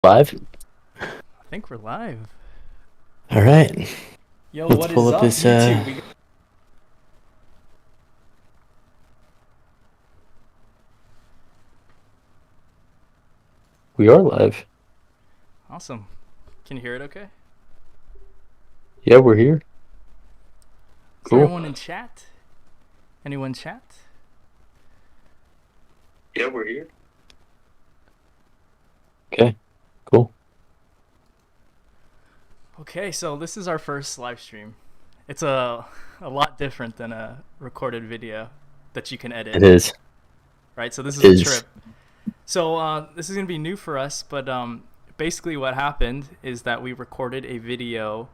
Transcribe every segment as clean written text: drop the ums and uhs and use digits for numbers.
Live? I think we're live. All right. Yo, Let's what pull is up up, this. YouTube? We are live. Awesome. Can you hear it okay? Yeah, we're here. Is there Cool. anyone in chat? Anyone chat? Yeah, we're here. Okay. Cool. Okay, so this is our first live stream. It's a lot different than a recorded video that you can edit, It is. right? So this It is a is. trip. So this is gonna be new for us, but basically what happened is that we recorded a video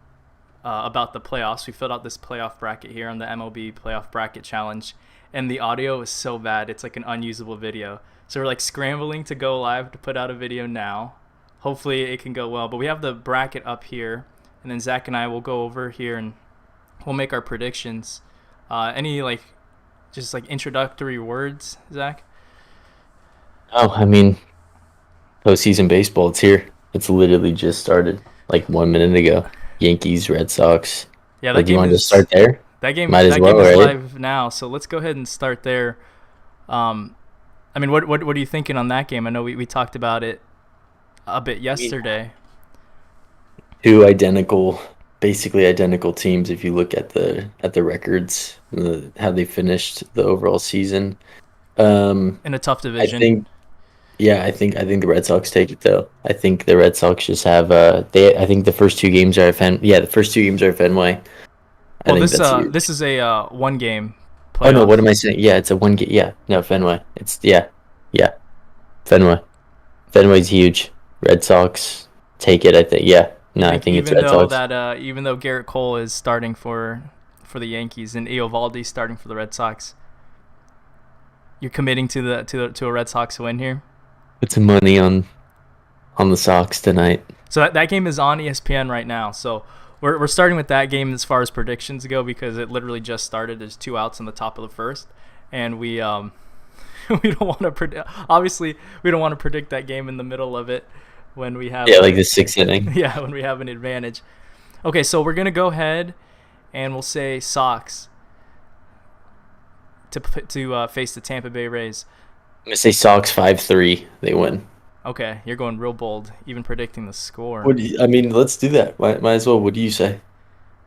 about the playoffs. We filled out this playoff bracket here on the MLB Playoff Bracket Challenge, and the audio is so bad it's like an unusable video. So we're like scrambling to go live to put out a video now. Hopefully it can go well. But we have the bracket up here, and then Zach and I will go over here and we'll make our predictions. Any like just like introductory words, Zach? Oh, I mean, postseason baseball. It's here. It's literally just started like 1 minute ago. Yankees, Red Sox. Yeah, Like, you want to just start there? that game Might as that well, game is right? live now. So let's go ahead and start there. Um, I mean, what are you thinking on that game? I know we talked about it a bit I mean, yesterday. two identical, basically identical teams. If you look at the records, how they finished the overall season. Um, In a tough I division. think Yeah, I think the Red Sox take it though. I think the Red Sox just have I think the first two games are at the first two games are at Fenway. I Well, think this that's huge. this is a one game Oh no, what playoff. am I saying? Yeah, it's a one game. Yeah, no, Fenway. It's yeah, Fenway. Fenway's huge. Red Sox take it, I think. Yeah. You No, I think think it's Red Sox. even though Garrett Cole is starting for the Yankees and Eovaldi starting for the Red Sox, you're committing to to a Red Sox win here. Put some money on the Sox tonight. So that game is on ESPN right now. So we're starting with that game as far as predictions go because it literally just started. There's 2 outs in the top of the first, and we we don't want to predict. Obviously, we don't want to predict that game in the middle of it when we have Yeah, like the sixth inning. yeah, when we have an advantage. Okay, so we're gonna go ahead and we'll say Sox to face the Tampa Bay Rays. I'm gonna say Sox 5-3. They win. Okay, you're going real bold, even predicting the score. I mean, let's do that. Might as well. What do you say?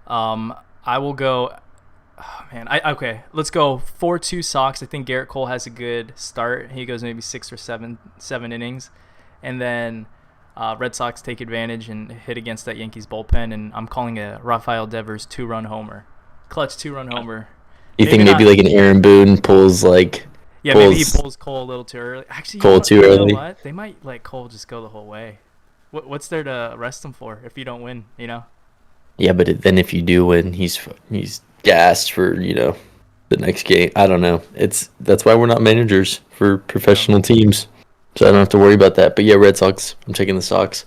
Um, I will go. Oh, man, okay. Let's go 4-2 Sox. I think Garrett Cole has a good start. He goes maybe 6 or 7 innings, and then Red Sox take advantage and hit against that Yankees bullpen. And I'm calling a Rafael Devers 2-run homer, clutch 2-run homer. You think Maybe maybe not. like an Aaron Boone Yeah, maybe he pulls pulls Cole a little too early. Actually, Cole too you know early? what? They might let Cole just go the whole way. What's there to rest him for if you don't win? You know. Yeah, but then if you do win, he's gassed for the next game. I don't know. That's why we're not managers for Yeah. professional teams, so I don't have to worry about that. But yeah, Red Sox. I'm taking the Sox.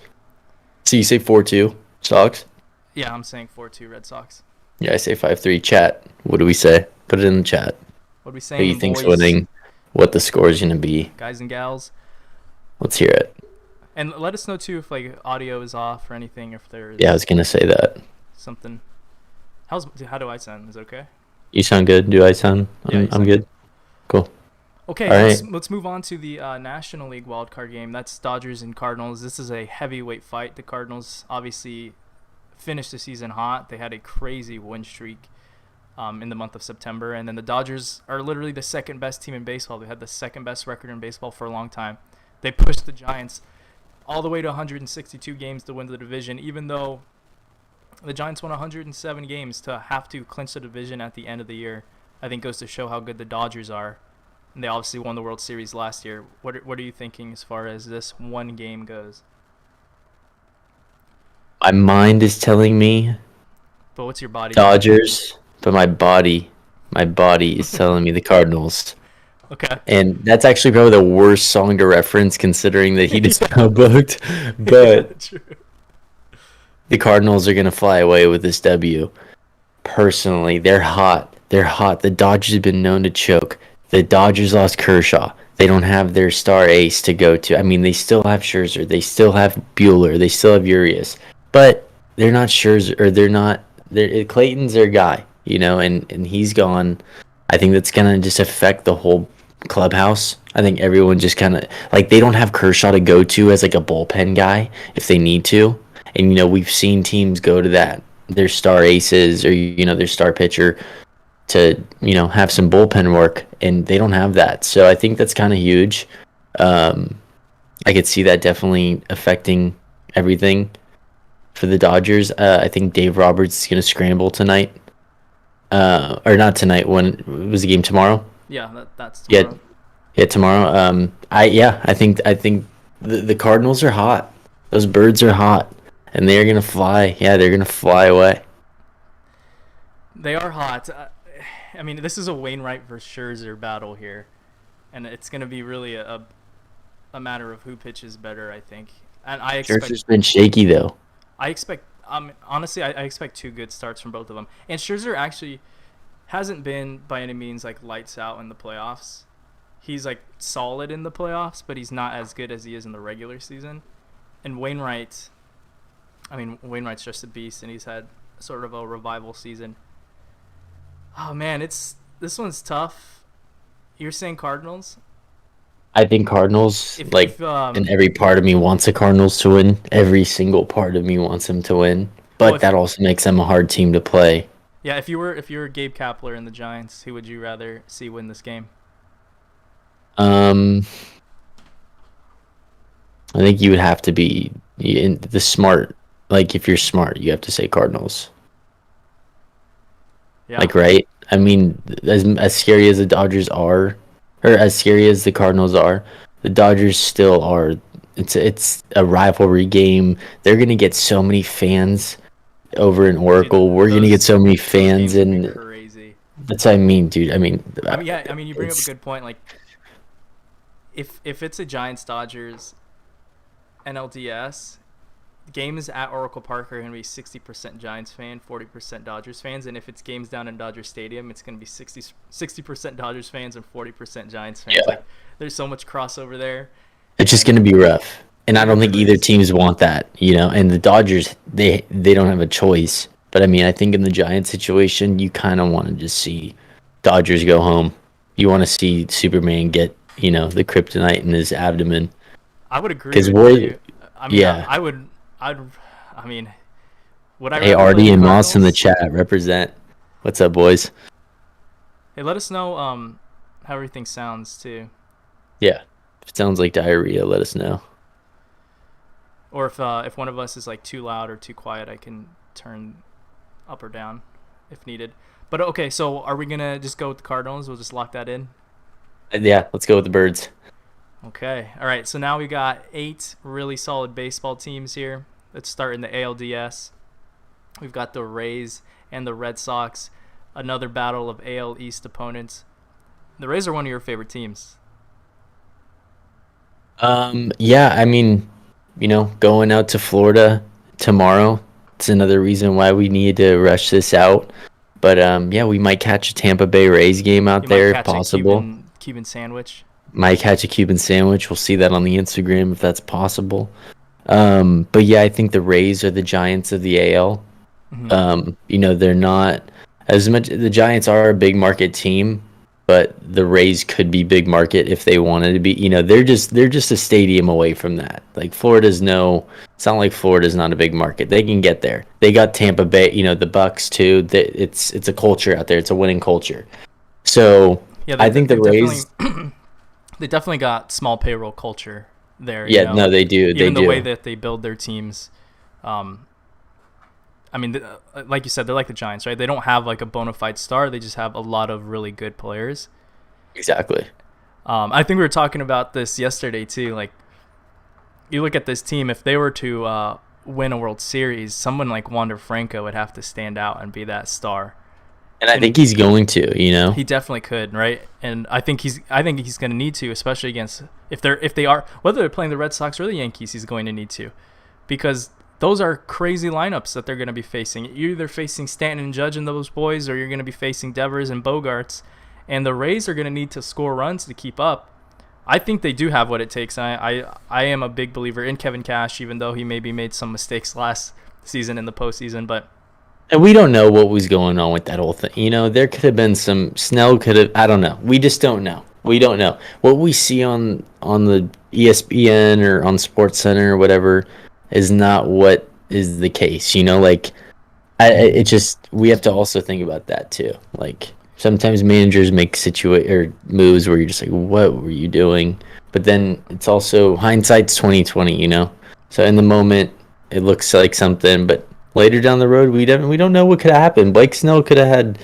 So you say 4-2 Sox? Yeah, I'm saying 4-2 Red Sox. Yeah, I say 5-3. Chat. What do we say? Put it in the chat. What are we Who you saying, think's boys, winning? What the score is gonna be? guys and gals? Let's hear it. And let us know too if like audio is off or anything. If Yeah, I there's was gonna say that. something. How do I sound? Is it okay? You sound good. Do I sound? Yeah, you I'm sound good. good. Cool. Okay, All right. let's move on to the National League wildcard game. That's Dodgers and Cardinals. This is a heavyweight fight. The Cardinals obviously finished the season hot. They had a crazy win streak in the month of September, and then the Dodgers are literally the second best team in baseball. They had the second best record in baseball for a long time. They pushed the Giants all the way to 162 games to win the division, even though the Giants won 107 games to have to clinch the division at the end of the year. I think goes to show how good the Dodgers are. And they obviously won the World Series last year. What are you thinking as far as this one game goes? My mind is telling me But what's your body telling you? Dodgers, but my body is telling me the Cardinals. Okay. And that's actually probably the worst song to reference considering that he just Yeah. got booked. Yeah, But true. the Cardinals are gonna fly away with this W. Personally, they're hot. They're hot. The Dodgers have been known to choke. The Dodgers lost Kershaw. They don't have their star ace to go to. I mean, they still have Scherzer, they still have Bueller, they still have Urias, but they're not Scherzer, or they're not. Clayton's their guy, and he's gone. I think that's gonna just affect the whole clubhouse. I think everyone just kind of like they don't have Kershaw to go to as like a bullpen guy if they need to. And we've seen teams go to that their star aces, or their star pitcher to have some bullpen work, and they don't have that. So I think that's kind of huge. I could see that definitely affecting everything for the Dodgers. I think Dave Roberts is going to scramble tonight, or not tonight. When was the game tomorrow? Yeah, that's tomorrow. Yeah, tomorrow. I think the Cardinals are hot. Those birds are hot, and they're gonna fly. Yeah, they're gonna fly away. They are hot. I mean, this is a Wainwright versus Scherzer battle here, and it's going to be really a matter of who pitches better, I think. And I expect Scherzer's been shaky though. I expect honestly, I expect two good starts from both of them. And Scherzer actually hasn't been by any means like lights out in the playoffs. He's like solid in the playoffs, but he's not as good as he is in the regular season. And Wainwright's just a beast, and he's had sort of a revival season. Oh man, this one's tough. You're saying Cardinals? I think Cardinals. And every part of me wants the Cardinals to win. Every single part of me wants them to win. But that also makes them a hard team to play. Yeah, if you were Gabe Kapler and the Giants, who would you rather see win this game? I think you would have to be in the smart. Like, if you're smart, you have to say Cardinals. Yeah. Like, right? I mean, as scary as the Dodgers are, or as scary as the Cardinals are, the Dodgers still are. It's a rivalry game. They're gonna get so many fans over in Oracle. We're gonna get so many fans, and crazy. That's what I mean, dude. I mean, you bring up a good point. Like, if it's a Giants Dodgers NLDS, games at Oracle Park are going to be 60% Giants fan, 40% Dodgers fans, and if it's games down in Dodger Stadium, it's going to be 60% Dodgers fans and 40% Giants fans. Yeah. Like, there's so much crossover there. It's just going to be rough, and I don't think either teams want that, And the Dodgers, they don't have a choice. But I mean, I think in the Giants situation, you kind of want to just see Dodgers go home. You want to see Superman get, the kryptonite in his abdomen. I would agree with you. I mean, yeah. Would I? Hey, Artie and Moss in the chat, represent. What's up, boys? Hey, let us know how everything sounds too. Yeah, if it sounds like diarrhea, let us know. Or if one of us is like too loud or too quiet, I can turn up or down if needed. But okay, so are we gonna just go with the Cardinals? We'll just lock that in. Yeah, let's go with the Birds. Okay. All right. So now we got 8 really solid baseball teams here. Let's start in the ALDS. We've got the Rays and the Red Sox. Another battle of AL East opponents. The Rays are one of your favorite teams. Yeah, I mean, going out to Florida tomorrow, it's another reason why we need to rush this out. But yeah, we might catch a Tampa Bay Rays game out there if possible. Cuban sandwich. Might catch a Cuban sandwich. We'll see that on the Instagram if that's possible. But yeah, I think the Rays are the Giants of the AL. Mm-hmm. They're not as much. The Giants are a big market team, but the Rays could be big market if they wanted to be. They're just a stadium away from that. Like it's not like Florida's not a big market. They can get there. They got Tampa Bay, the Bucks too. It's a culture out there. It's a winning culture. So yeah, I think the Rays. They definitely got small payroll culture there. Yeah, no, they do. Even the way that they build their teams. I mean, like you said, they're like the Giants, right? They don't have like a bona fide star. They just have a lot of really good players. Exactly. I think we were talking about this yesterday too. Like, you look at this team, if they were to win a World Series, someone like Wander Franco would have to stand out and be that star. And I think he's going to, He definitely could, right? And I think he's going to need to, especially against whether they're playing the Red Sox or the Yankees, he's going to need to, because those are crazy lineups that they're going to be facing. You're either facing Stanton and Judge and those boys, or you're going to be facing Devers and Bogarts, and the Rays are going to need to score runs to keep up. I think they do have what it takes. I am a big believer in Kevin Cash, even though he maybe made some mistakes last season in the postseason. But And we don't know what was going on with that whole thing. You know, there could have been some Snell could have. I don't know. We just don't know. We don't know what we see on the ESPN or on Sports Center or whatever is not what is the case. You know, like it just we have to also think about that too. Like sometimes managers make or moves where you're just like, what were you doing? But then it's also hindsight's 2020. You know, so in the moment it looks like something, but later down the road, we don't know what could have happened. Blake Snell could have had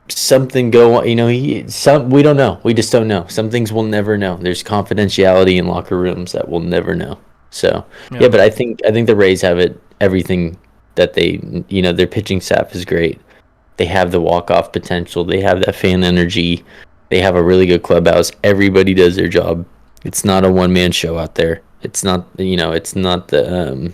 something go on. You know, we don't know. We just don't know. Some things we'll never know. There's confidentiality in locker rooms that we'll never know. So yeah, but I think the Rays have everything that they their pitching staff is great. They have the walk-off potential. They have that fan energy. They have a really good clubhouse. Everybody does their job. It's not a one-man show out there. It's not it's not the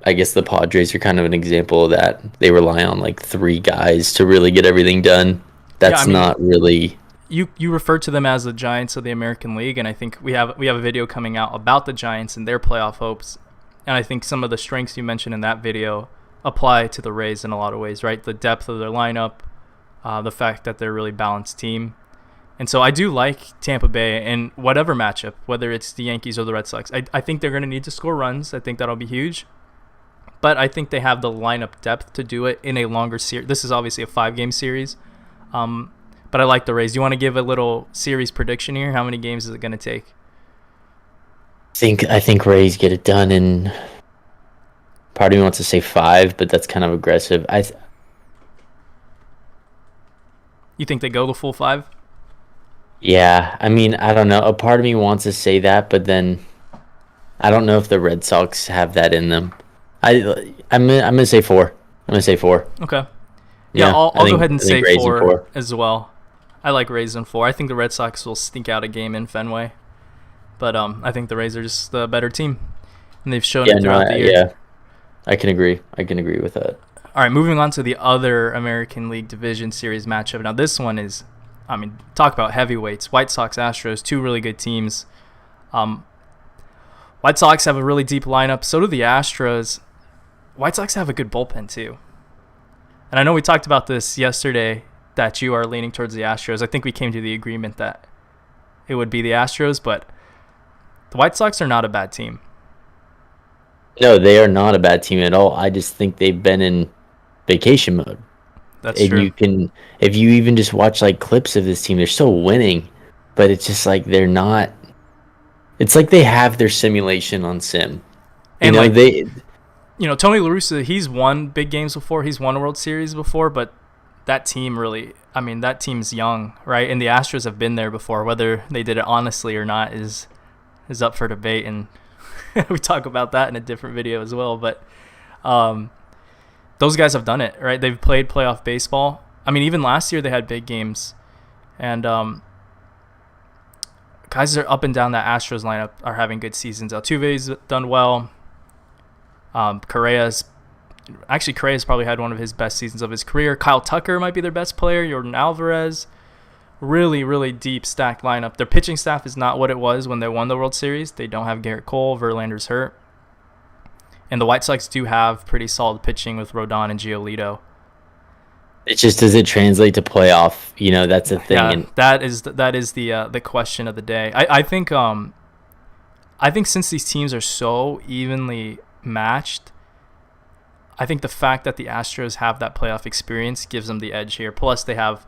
I guess the Padres are kind of an example of that. They rely on like 3 guys to really get everything done. That's not really. You refer to them as the Giants of the American League, and I think we have a video coming out about the Giants and their playoff hopes. And I think some of the strengths you mentioned in that video apply to the Rays in a lot of ways, right? The depth of their lineup, the fact that they're a really balanced team. And so I do like Tampa Bay in whatever matchup, whether it's the Yankees or the Red Sox. I think they're going to need to score runs. I think that'll be huge. But I think they have the lineup depth to do it in a longer series. This is obviously a 5-game series. But I like the Rays. Do you want to give a little series prediction here? How many games is it going to take? I think Rays get it done in. Part of me wants to say 5, but that's kind of aggressive. You think they go the full 5? Yeah, I mean, I don't know. A part of me wants to say that, but then I don't know if the Red Sox have that in them. I'm gonna say 4. I'm gonna say 4. Okay. Yeah, I'll go ahead and say Rays 4 as well. I like Rays in 4. I think the Red Sox will sneak out a game in Fenway, but I think the Rays are just the better team, and they've shown it throughout the year. Yeah, I can agree. With that. All right, moving on to the other American League Division Series matchup. Now this one is, talk about heavyweights. White Sox, Astros, 2 really good teams. White Sox have a really deep lineup. So do the Astros. White Sox have a good bullpen too. And I know we talked about this yesterday, that you are leaning towards the Astros. I think we came to the agreement that it would be the Astros, but the White Sox are not a bad team. No, they are not a bad team at all. I just think they've been in vacation mode. That's true. If you even just watch like clips of this team, they're still winning, but it's just like they're not. It's like they have their simulation on sim. And Tony La Russa, he's won big games before. He's won a World Series before, but that team really, that team's young, right? And the Astros have been there before. Whether they did it honestly or not is up for debate, and we talk about that in a different video as well. But those guys have done it, right? They've played playoff baseball. Even last year they had big games, and guys that are up and down that Astros lineup are having good seasons. Altuve's done well. Correa's probably had one of his best seasons of his career. Kyle Tucker might be their best player. Jordan Alvarez. Really, really deep stacked lineup. Their pitching staff is not what it was when they won the World Series. They don't have Garrett Cole. Verlander's hurt. And the White Sox do have pretty solid pitching with Rodon and Giolito. It's just, does it translate to playoff? That's the thing. Yeah, that is the question of the day. I think since these teams are so evenly matched, I think the fact that the Astros have that playoff experience gives them the edge here. Plus, they have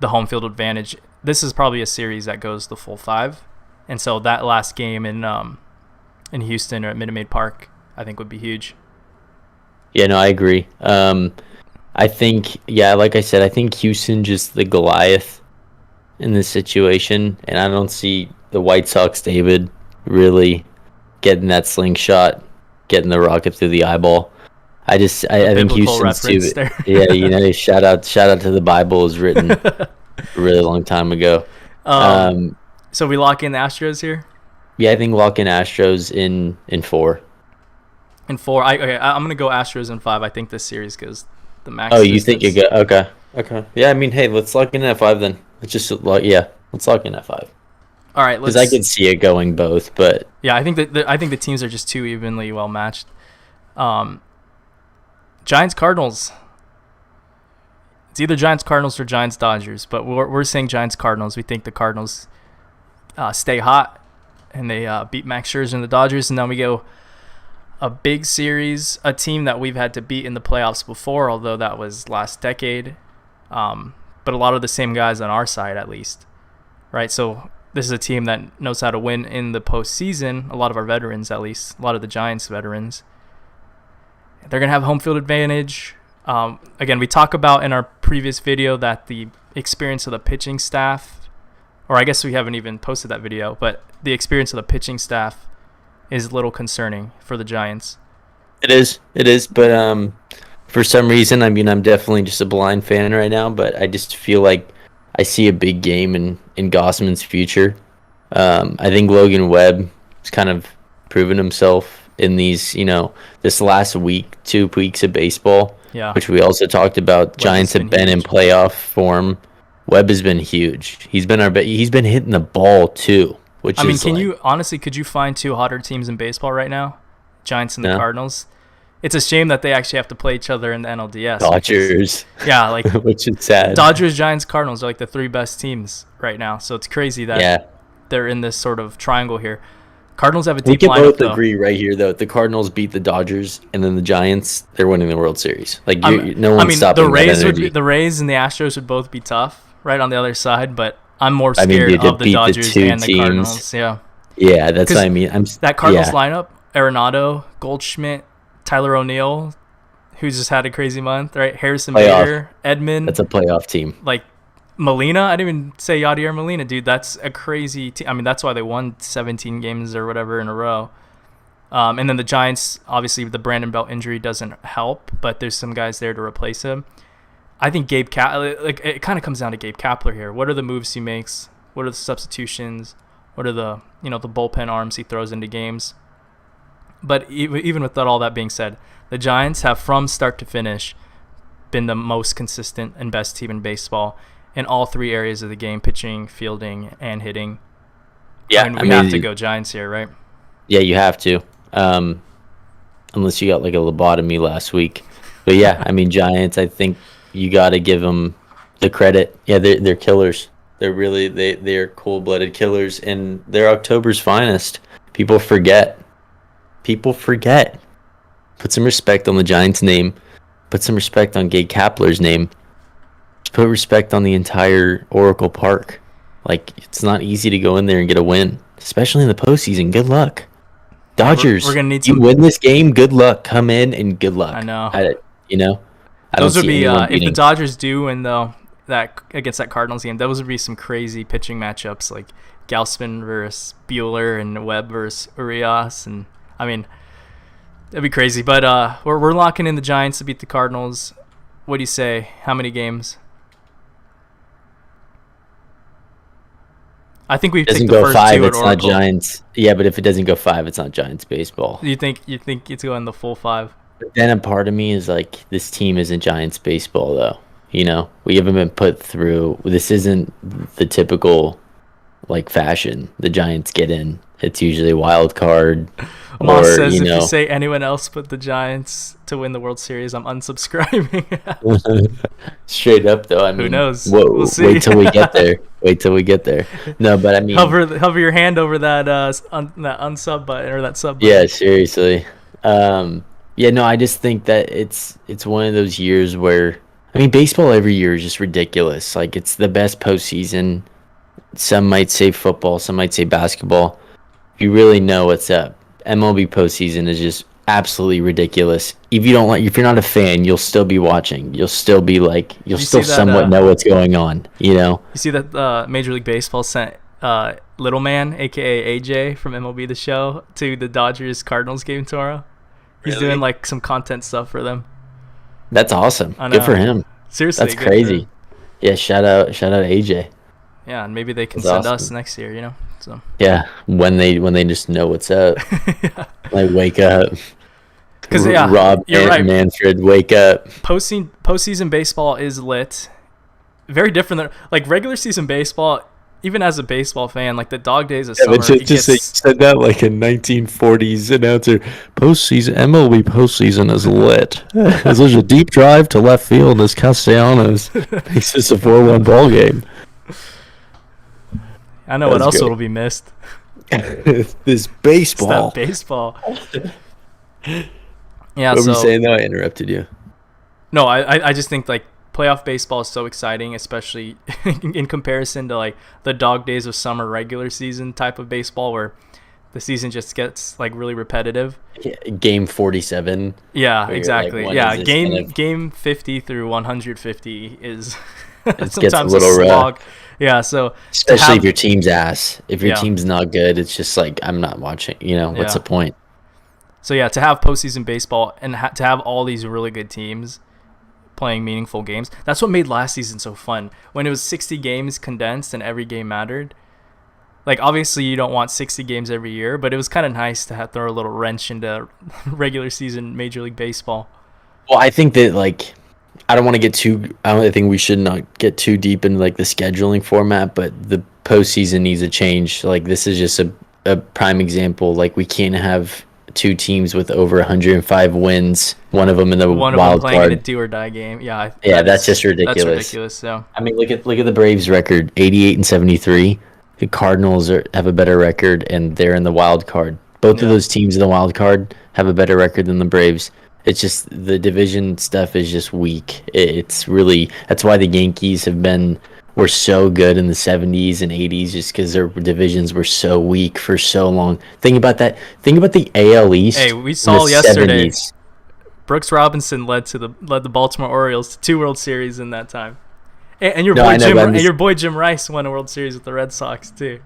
the home field advantage. This is probably a series that goes the full 5, and so that last game in Houston or at Minute Maid Park, I think would be huge. Yeah, no, I agree. I think, like I said, I think Houston just the Goliath in this situation, and I don't see the White Sox, David, really getting that slingshot, getting the rocket through the eyeball. I think Houston's too. Yeah, shout out to the Bible was written a really long time ago. So we lock in the Astros here? Yeah, I think lock in Astros in 4. In 4, I'm gonna go Astros in 5. I think this series goes the max. Oh, you think you go? Okay. Yeah, hey, let's lock in at 5 then. Let's Let's lock in at 5. All right, because I could see it going both, but yeah, I think the teams are just too evenly well matched. Giants Cardinals. It's either Giants Cardinals or Giants Dodgers, but we're saying Giants Cardinals. We think the Cardinals stay hot and they beat Max Scherzer and the Dodgers, and then we go a big series, a team that we've had to beat in the playoffs before, although that was last decade. But a lot of the same guys on our side, at least, right? So this is a team that knows how to win in the postseason. A lot of our veterans, at least, a lot of the Giants veterans. They're going to have home field advantage. Again, we talk about in our previous video that the experience of the pitching staff, or I guess we haven't even posted that video, but the experience of the pitching staff is a little concerning for the Giants. It is, but for some reason, I mean, I'm definitely just a blind fan right now, but I just feel like I see a big game in Gossman's future. I think Logan Webb has kind of proven himself in these, this last week, 2 weeks of baseball, which we also talked about. Webb Giants have been in playoff form. Webb has been huge. He's been hitting the ball too, which I mean, could you find 2 hotter teams in baseball right now? Giants and the Cardinals. It's a shame that they actually have to play each other in the NLDS. Dodgers. Which is sad. Dodgers, Giants, Cardinals are like the 3 best teams right now. So it's crazy that they're in this sort of triangle here. Cardinals have a deep lineup, though. We can both agree right here, though. If the Cardinals beat the Dodgers and then the Giants, they're winning the World Series. No one's stopping that energy. The Rays and the Astros would both be tough, right, on the other side. But I'm more scared of the Dodgers and the Cardinals. Yeah, that's what I mean. That Cardinals lineup, Arenado, Goldschmidt, Tyler O'Neill, who's just had a crazy month, right? Harrison Bader, Edman. That's a playoff team. Molina, I didn't even say Yadier Molina, dude. That's a crazy team. I mean, that's why they won 17 games or whatever in a row. And then the Giants, obviously, the Brandon Belt injury doesn't help, but there's some guys there to replace him. I think it kind of comes down to Gabe Kapler here. What are the moves he makes? What are the substitutions? What are the the bullpen arms he throws into games? But even with all that being said, the Giants have, from start to finish, been the most consistent and best team in baseball in all 3 areas of the game: pitching, fielding, and hitting. Yeah, we have to go Giants here, right? Yeah, you have to. Unless you got like a lobotomy last week. But yeah, I mean, Giants, I think you got to give them the credit. Yeah, they're killers. They're really they're cold-blooded killers, and they're October's finest. People forget. Put some respect on the Giants' name. Put some respect on Gabe Kapler's name. Put respect on the entire Oracle Park. It's not easy to go in there and get a win, especially in the postseason. Good luck, Dodgers. We're gonna need you win this game. Good luck. Come in and good luck. I know. Those would be if the Dodgers do win though, that against that Cardinals game. Those would be some crazy pitching matchups, like Gausman versus Buehler and Webb versus Urias, and I mean, that'd be crazy. But we're locking in the Giants to beat the Cardinals. What do you say? How many games? I think we've doesn't picked the go first 5. 2 at It's Oracle. not Giants. Yeah, but if it doesn't go 5, it's not Giants baseball. You think it's going the full 5? But then a part of me is like, this team isn't Giants baseball, though. We haven't been put through. This isn't the typical fashion the Giants get in. It's usually wild card. Moss says if you say anyone else but the Giants to win the World Series, I'm unsubscribing. Straight up, though. I mean, who knows? We'll see. Wait till we get there. No, but I mean, hover your hand over that that unsub button or that sub button. Yeah, seriously. I just think that it's one of those years where, I mean, baseball every year is just ridiculous. It's the best postseason. Some might say football, some might say basketball. If you really know what's up, MLB postseason is just absolutely ridiculous. If you're not a fan, you'll still be watching. You'll still be somewhat know what's going on. You see that Major League Baseball sent Little Man, aka AJ from MLB The Show, to the Dodgers Cardinals game tomorrow. He's doing some content stuff for them. That's awesome. Good for him. Seriously, that's crazy. Yeah, shout out AJ. Yeah, and maybe they can send us next year. So yeah, when they just know what's up, wake up. Because Rob you're right. Manfred, wake up. Postseason baseball is lit. Very different than regular season baseball even as a baseball fan, like the dog days of Yeah, summer, but just say you said that like a 1940s announcer. Postseason, MLB postseason is lit. There's a deep drive to left field as Castellanos makes this a 4-1 ball game. I know what else will be missed. This baseball. It's that baseball. Yeah. What were you saying though? I interrupted you. No, I just think like playoff baseball is so exciting, especially in comparison to like the dog days of summer regular season type of baseball where the season just gets like really repetitive. Yeah, game 47. Yeah, exactly. Like, yeah, game 50 through 150 is it sometimes gets a little slog. Yeah, so especially if your team's ass. If your team's not good, it's just like I'm not watching. What's the point? So yeah, to have postseason baseball and to have all these really good teams playing meaningful games, that's what made last season so fun. When it was 60 games condensed and every game mattered. Like obviously you don't want 60 games every year, but it was kind of nice to throw a little wrench into regular season Major League Baseball. Well, I think that like I don't think we should not get too deep into like the scheduling format, but the postseason needs a change. Like this is just a prime example. Like we can't have two teams with over 105 wins, one of them in the wild card, playing in a do or die game. Yeah, that's just ridiculous. That's ridiculous. So I mean, look at the Braves record, 88-73. The Cardinals have a better record, and they're in the wild card. Both of those teams in the wild card have a better record than the Braves. It's just the division stuff is just weak. It's really that's why the Yankees were so good in the 70s and 80s, just because their divisions were so weak for so long. Think about that. Think about the AL East. Hey, we saw yesterday. 70s. Brooks Robinson led the Baltimore Orioles to 2 World Series in that time. And your boy Jim Rice won a World Series with the Red Sox too.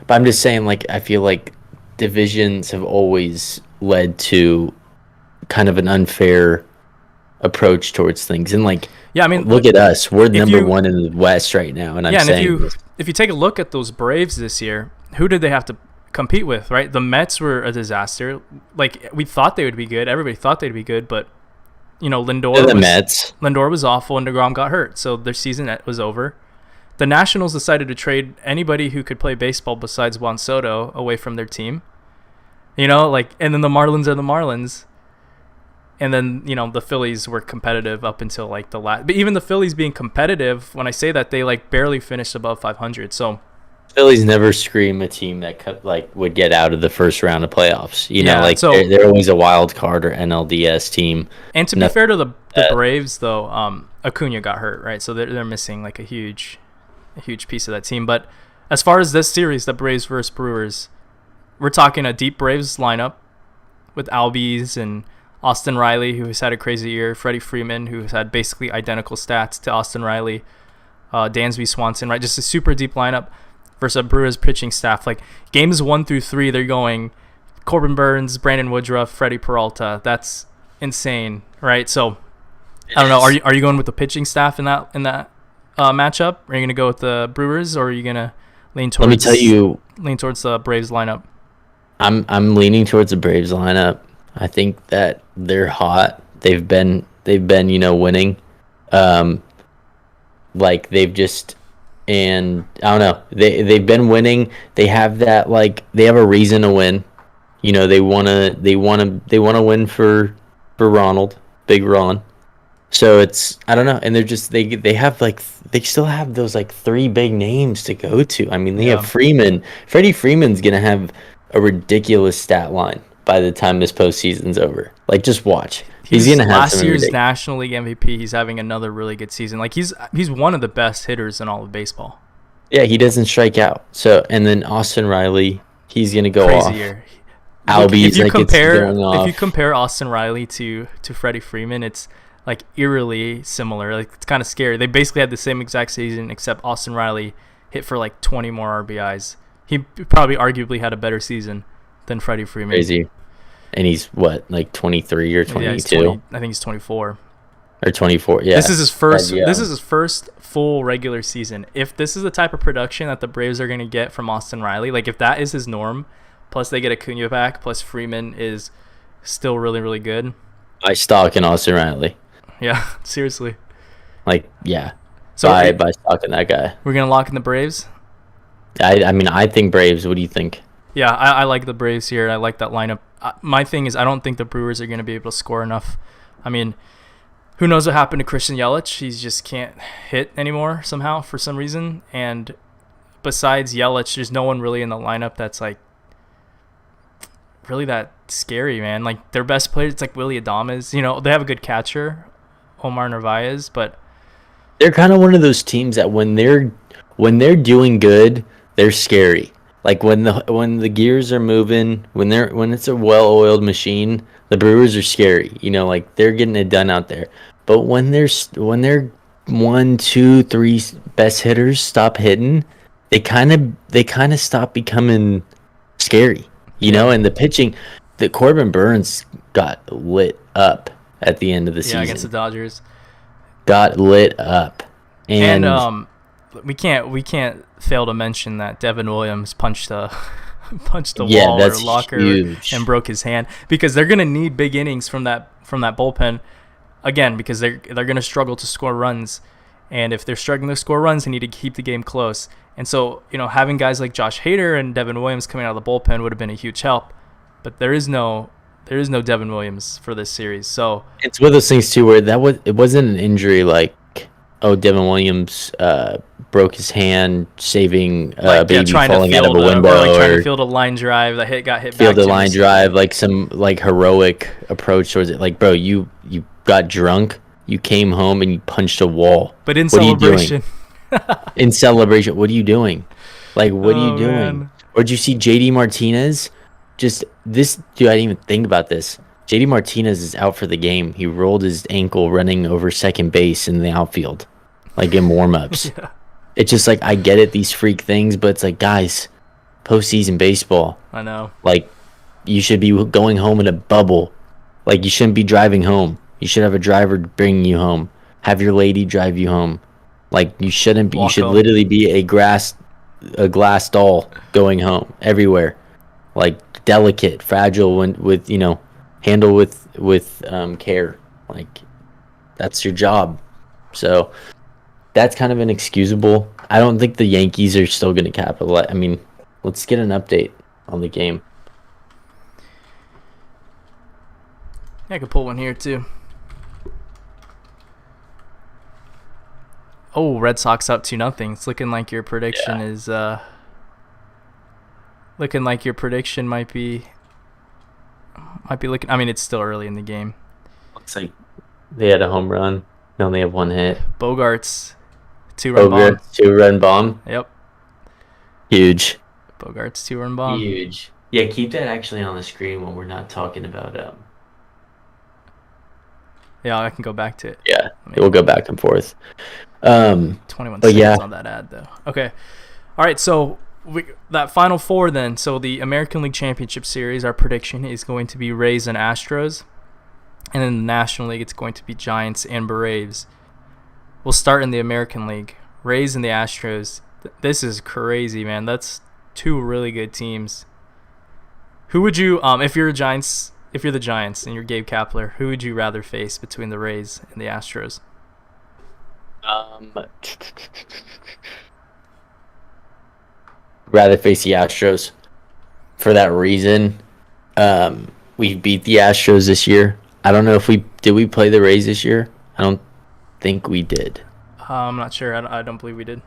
But I'm just saying, like, I feel like divisions have always led to kind of an unfair approach towards things. And like, yeah, I mean, look at us. We're number one in the West right now, and I'm saying if you take a look at those Braves this year, who did they have to compete with? Right, the Mets were a disaster. Like we thought they would be good. Everybody thought they'd be good, but Lindor was awful, and DeGrom got hurt, so their season was over. The Nationals decided to trade anybody who could play baseball besides Juan Soto away from their team. And then the Marlins are the Marlins. And then, the Phillies were competitive up until like the last. But even the Phillies being competitive, when I say that, they like barely finished above 500. So Phillies never scream a team that would get out of the first round of playoffs. So they're always a wild card or NLDS team. And to be fair to the Braves, though, Acuna got hurt, right? So they're missing like a huge piece of that team. But as far as this series, the Braves versus Brewers, we're talking a deep Braves lineup with Albies and Austin Riley, who has had a crazy year, Freddie Freeman, who has had basically identical stats to Austin Riley, Dansby Swanson, right? Just a super deep lineup versus a Brewers pitching staff. Like games 1 through 3, they're going Corbin Burns, Brandon Woodruff, Freddie Peralta. That's insane, right? So I don't know. Are you going with the pitching staff in that matchup? Are you going to go with the Brewers, or are you going to lean towards? Let me tell you, lean towards the Braves lineup. I'm leaning towards the Braves lineup. I think that they're hot. They've been winning. Like they've just, and I don't know. They've been winning. They have that, like, they have a reason to win. They wanna win for Ronald, Big Ron. So it's, I don't know, and they're just they have like, they still have those like 3 big names to go to. I mean, they have Freeman. Freddie Freeman's gonna have a ridiculous stat line by the time this postseason's over. Like, just watch. He's gonna have last year's National League MVP. He's having another really good season. Like he's one of the best hitters in all of baseball. Yeah, he doesn't strike out. So, and then Austin Riley, he's gonna go crazy off. Year. Albies, if you compare Austin Riley to Freddie Freeman, it's like eerily similar. Like it's kind of scary. They basically had the same exact season, except Austin Riley hit for like 20 more RBIs. He probably arguably had a better season than Freddie Freeman. Crazy. And he's what, like 23 or 22? Yeah, I think he's 24. Or 24, yeah. This is his first. This is his first full regular season. If this is the type of production that the Braves are going to get from Austin Riley, like if that is his norm, plus they get Acuna back, plus Freeman is still really, really good. I stock in Austin Riley. Yeah, seriously. Like, yeah. So by stocking that guy. We're gonna lock in the Braves. I mean, I think Braves. What do you think? Yeah, I like the Braves here. I like that lineup. My thing is, I don't think the Brewers are going to be able to score enough. I mean, who knows what happened to Christian Yelich? He just can't hit anymore somehow for some reason. And besides Yelich, there's no one really in the lineup that's like really that scary, man. Like their best player, it's like Willy Adames. You know, they have a good catcher, Omar Narvaez, but They're kind of one of those teams that when they're doing good, they're scary. Like when the gears are moving, when it's a well-oiled machine, the Brewers are scary. Like they're getting it done out there. But when their one, two, three best hitters stop hitting, they kind of stop becoming scary. yeah, And the pitching, the Corbin Burns got lit up at the end of the yeah, against the season. Dodgers. Got lit up. And And we can't fail to mention that Devin Williams punched a punched a yeah, wall or that's locker and huge. broke his hand because they're gonna need big innings from that bullpen again because they're gonna struggle to score runs, and if they're struggling to score runs, they need to keep the game close. And so having guys like Josh Hader and Devin Williams coming out of the bullpen would have been a huge help, but there is no Devin Williams for this series. So It's one of those things too where it wasn't an injury like, oh, Devin Williams broke his hand saving a like yeah, baby trying to falling out of field a window, or like trying to or field a line drive that got hit back field a to him. line drive, like some like heroic approach towards it. Like, bro, you got drunk, you came home and you punched a wall. But in What are you doing? celebration, In celebration, what are you doing? Like, what are you oh doing? man, Or did you see JD Martinez? Just this dude, I didn't even think about this. JD Martinez is out for the game. He rolled his ankle running over second base in the outfield, like in warm-ups. yeah, It's just like, I get it, these freak things, but it's like, guys, postseason baseball, I know. like, you should be going home in a bubble. Like, you shouldn't be driving home. You should have a driver bringing you home. Have your lady drive you home. Like, you shouldn't be. You Walk should home. literally be a glass doll going home everywhere. Like, delicate, fragile, with handle with care. Like, that's your job. So that's kind of inexcusable. I don't think the Yankees are still going to capitalize. I mean, let's get an update on the game. Yeah, I could pull one here too. Oh, Red Sox up 2-0. It's looking like your prediction Yeah. is looking like your prediction might be looking. I mean, it's still early in the game. Looks like they had a home run. They only have one hit. Bogarts 2-run bomb. Over 2-run bomb. Yep, Huge. Bogarts 2-run bomb. Huge. Yeah, keep that actually on the screen when we're not talking about Yeah, I can go back to it. yeah, I mean, we'll go back and forth. 21 But seconds yeah. on that ad though. Okay. All right, so that final four then. So the American League Championship Series, our prediction is going to be Rays and Astros. And in the National League, it's going to be Giants and Braves. We'll start in the American League. Rays and the Astros. This is crazy, man. That's two really good teams. Who would you, if you're the Giants and you're Gabe Kapler, who would you rather face between the Rays and the Astros? Rather face the Astros for that reason. We beat the Astros this year. I don't know if we play the Rays this year. I don't think we did. I'm not sure. I don't believe we did.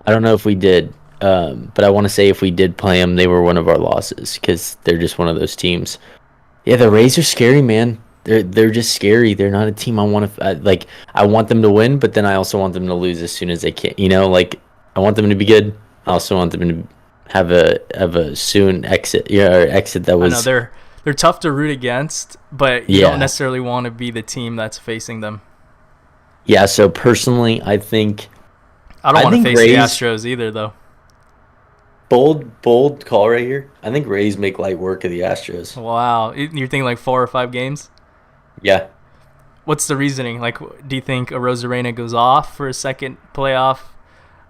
I don't know if we did. But I want to say if we did play them, they were one of our losses because they're just one of those teams. Yeah, the Rays are scary, man. They're just scary. They're not a team I want to like. I want them to win, but then I also want them to lose as soon as they can. Like I want them to be good. I also want them to have a soon exit. Yeah, or exit that I know was. they're tough to root against, but you Yeah. don't necessarily want to be the team that's facing them. Yeah. So personally, I think I don't I want to think face the Rays- Astros either, though. bold call right here. I think Rays make light work of the Astros. Wow, you're thinking like 4 or 5 games? Yeah. What's the reasoning? Like, do you think a Rosarena goes off for a second playoff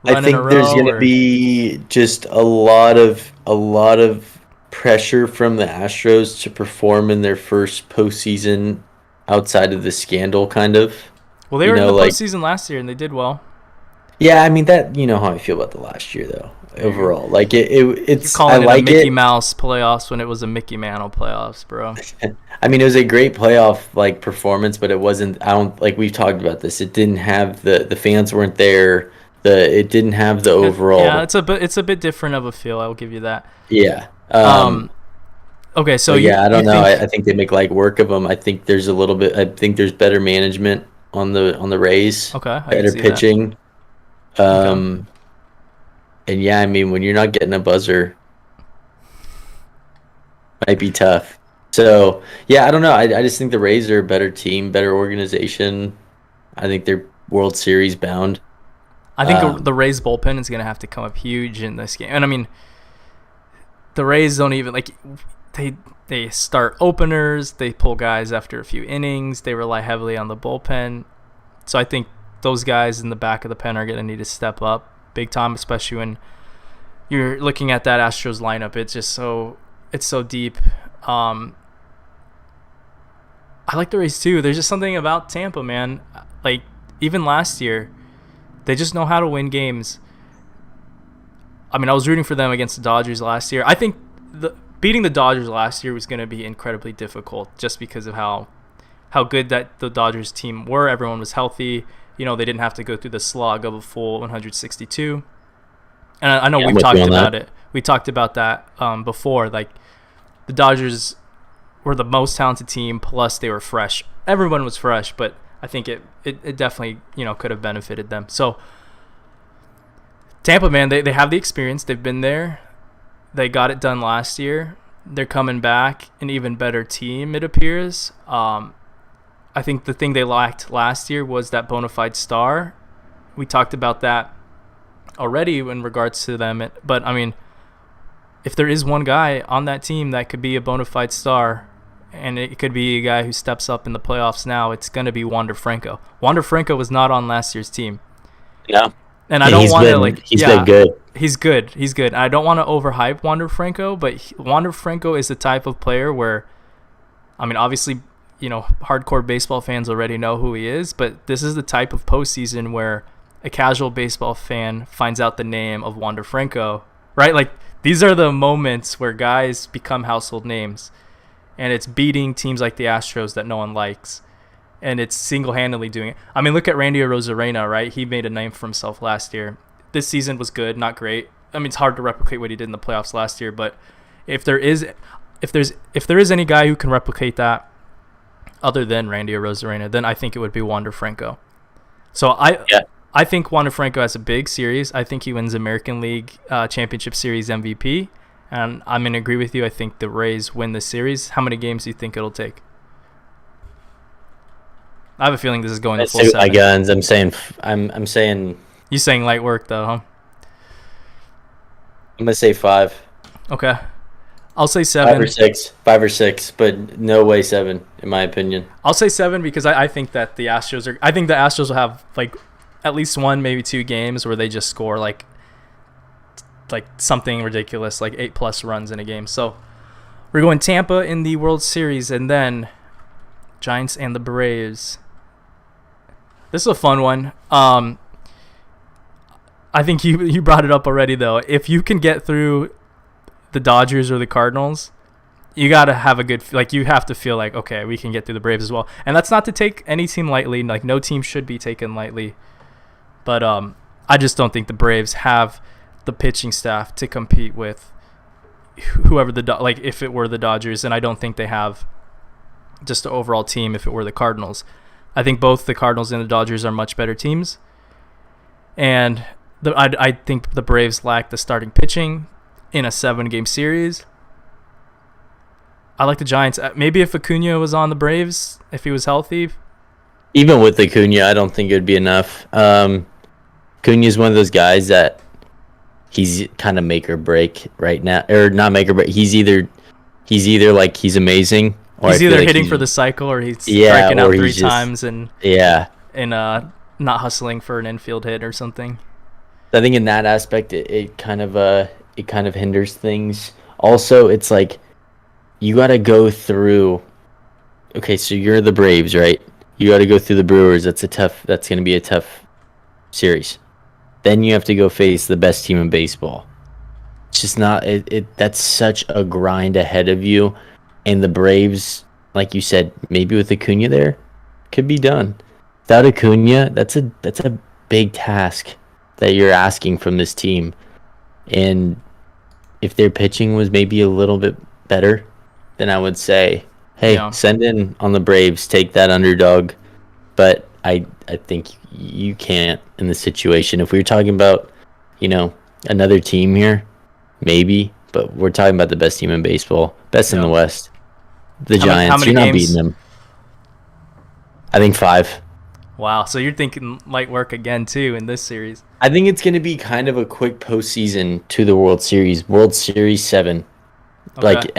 I run in think a row? there's going to or- be just a lot of pressure from the Astros to perform in their first postseason outside of the scandal, kind of. Well, they you were in know, the like- postseason last year and they did well. Yeah, I mean that. You know how I feel about the last year, though. overall. Like You're it's I calling it a like Mickey it. Mouse playoffs when it was a Mickey Mantle playoffs, bro. I mean, it was a great playoff like performance, but it wasn't. I don't like we've talked about this. It didn't have the fans weren't there. It didn't have the Yeah, overall. it's a bit different of a feel. I will give you that. Yeah. Okay, so But yeah, I you don't know. think I think they make like work of them. I think there's a little bit. I think there's better management on the Rays, okay? I can better see that. pitching. Okay. Um, and yeah, I mean, when you're not getting a buzzer, might be tough. So yeah, I don't know. I just think the Rays are a better team, better organization. I think they're World Series bound. I think the Um, Rays bullpen is gonna have to come up huge in this game, and I mean the Rays don't even like they start openers, they pull guys after a few innings, they rely heavily on the bullpen. So I think those guys in the back of the pen are gonna need to step up big time, especially when you're looking at that Astros lineup. It's so deep. I like the Rays too. There's just something about Tampa, man. Like even last year, they just know how to win games. I mean, I was rooting for them against the Dodgers last year. I think beating the Dodgers last year was going to be incredibly difficult just because of how good that the Dodgers team were. Everyone was healthy. They didn't have to go through the slog of a full 162. And I know yeah, I'm we've with you talked on about that. it. We talked about that before. Like the Dodgers were the most talented team, plus they were fresh. Everyone was fresh, but I think it definitely could have benefited them. So Tampa, man, they have the experience. They've been there. They got it done last year. They're coming back an even better team, it appears. I think the thing they lacked last year was that bona fide star. We talked about that already in regards to them. But, I mean, if there is one guy on that team that could be a bona fide star, and it could be a guy who steps up in the playoffs now, it's going to be Wander Franco. Wander Franco was not on last year's team. No, And I don't want to, he's been good. He's good. He's good. I don't want to overhype Wander Franco, but Wander Franco is the type of player where, I mean, obviously, hardcore baseball fans already know who he is, but this is the type of postseason where a casual baseball fan finds out the name of Wander Franco, right? Like, these are the moments where guys become household names, and it's beating teams like the Astros that no one likes, and it's single-handedly doing it. I mean, look at Randy Arozarena, right? He made a name for himself last year. This season was good, not great. I mean, it's hard to replicate what he did in the playoffs last year, but if there is any guy who can replicate that other than Randy Arozarena, then I think it would be Wander Franco. So I think Wander Franco has a big series. I think he wins American League Championship Series MVP, and I'm going to agree with you. I think the Rays win the series. How many games do you think it'll take? I have a feeling this is going to full Let's shoot my 7. guns. I'm saying You saying light work though, huh? I'm gonna say 5. Okay. I'll say 5 or 7. 6. 5 or 6, but no way 7 in my opinion. I'll say 7 because I think that the Astros will have like at least 1, maybe 2 games where they just score like something ridiculous, like 8+ runs in a game. So we're going Tampa in the World Series, and then Giants and the Braves. This is a fun one. I think you brought it up already though. If you can get through the Dodgers or the Cardinals, you got to have a good, you have to feel like, okay, we can get through the Braves as well. And that's not to take any team lightly. Like, no team should be taken lightly. But I just don't think the Braves have the pitching staff to compete with whoever if it were the Dodgers, and I don't think they have just the overall team if it were the Cardinals. I think both the Cardinals and the Dodgers are much better teams. And I think the Braves lack the starting pitching in a 7-game series. I like the Giants. Maybe if Acuna was on the Braves, if he was healthy. Even with Acuna, I don't think it would be enough. Acuna is one of those guys that he's kind of make or break right now, or not make or break. He's either like he's amazing, or He's either hitting for the cycle or he's striking out 3 times and not hustling for an infield hit or something. I think in that aspect, it kind of hinders things. Also, it's like you got to go through. Okay, so you're the Braves, right? You got to go through the Brewers. That's going to be a tough series. Then you have to go face the best team in baseball. It's just not that's such a grind ahead of you, and the Braves, like you said, maybe with Acuna there, could be done. Without Acuna, that's a big task that you're asking from this team. And if their pitching was maybe a little bit better, then I would say, hey, Yeah. send in on the Braves, take that underdog. But I think you can't in this situation. If we were talking about, another team here, maybe, but we're talking about the best team in baseball, best in the Yeah. West, the How Giants. many You're not games? beating them. I think 5. Wow. So you're thinking light work again too in this series. I think it's going to be kind of a quick postseason to the World Series. World Series 7. Okay. Like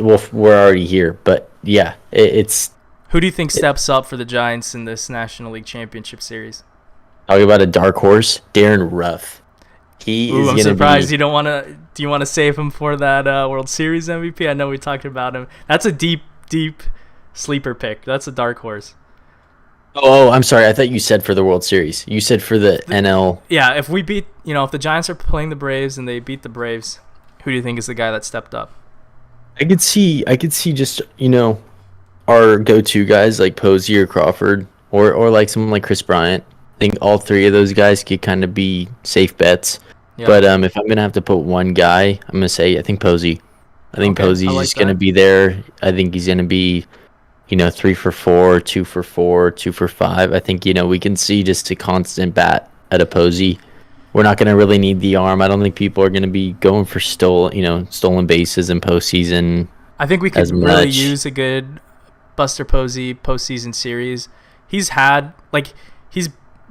well, we're already here, but yeah, it's Who do you think steps up for the Giants in this National League Championship Series? talking about a dark horse, Darren Ruff. He Ooh, is I'm going to surprised be. you don't want to. Do you want to save him for that World Series MVP? I know we talked about him. That's a deep sleeper pick. That's a dark horse. Oh, I'm sorry. I thought you said for the World Series. You said for the NL. Yeah, if we beat, if the Giants are playing the Braves and they beat the Braves, who do you think is the guy that stepped up? I could see just our go-to guys like Posey or Crawford, or like someone like Chris Bryant. I think all 3 of those guys could kind of be safe bets. Yeah. But if I'm gonna have to put one guy, I'm gonna say I think Posey. I think Okay, Posey's I like just gonna that. be there. I think he's gonna be, 3 for 4, 2 for 4, 2 for 5. I think we can see just a constant bat at a Posey. We're not gonna really need the arm. I don't think people are gonna be going for stolen bases in postseason. I think we could as really much. use a good Buster Posey postseason series. He's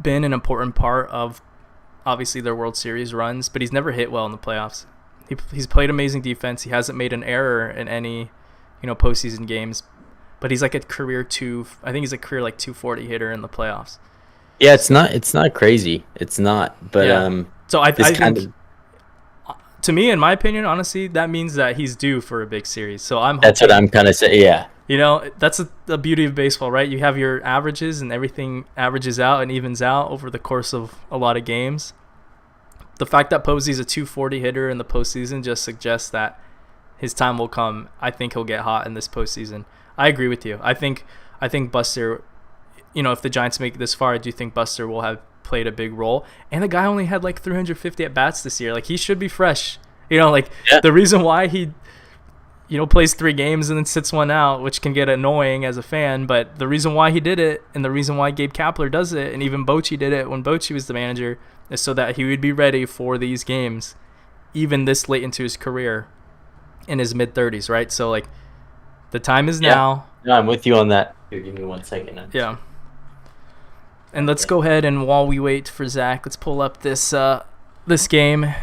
been an important part of obviously their World Series runs, but he's never hit well in the playoffs. He's played amazing defense. He hasn't made an error in any, postseason games, but he's like a career 240 hitter in the playoffs. Yeah, it's not crazy. It's not. But Yeah. So I this kind think, to me, in my opinion, honestly, that means that he's due for a big series. So I'm that's what hoping, I'm kind of saying. Yeah. That's the beauty of baseball, right? You have your averages and everything averages out and evens out over the course of a lot of games. The fact that Posey's a 240 hitter in the postseason just suggests that his time will come. I think he'll get hot in this postseason. I agree with you. I think Buster, if the Giants make it this far, I do think Buster will have played a big role. And the guy only had like 350 at bats this year. Like, he should be fresh. Yeah. The reason why he plays 3 games and then sits one out, which can get annoying as a fan, but the reason why he did it and the reason why Gabe Kapler does it and even Bochy did it when Bochy was the manager is so that he would be ready for these games even this late into his career in his mid-30s, right? So, the time is now. No, I'm with you on that. Here, give me 1 second. Yeah. And let's go ahead and while we wait for Zach, let's pull up this game.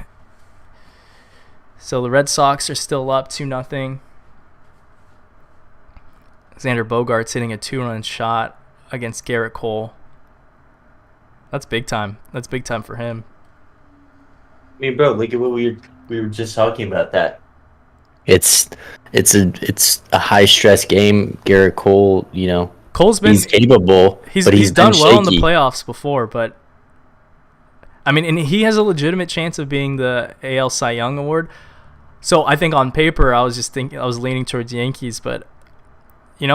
So the Red Sox are still up 2-0. Xander Bogaerts hitting a 2-run shot against Garrett Cole. That's big time. That's big time for him. I mean, bro, look at what we were just talking about. That it's a high stress game. Garrett Cole, Cole's been he's capable, he's but he's done been well in the shaky. playoffs before, but I mean, and he has a legitimate chance of being the AL Cy Young award. So I think on paper, I was leaning towards Yankees, but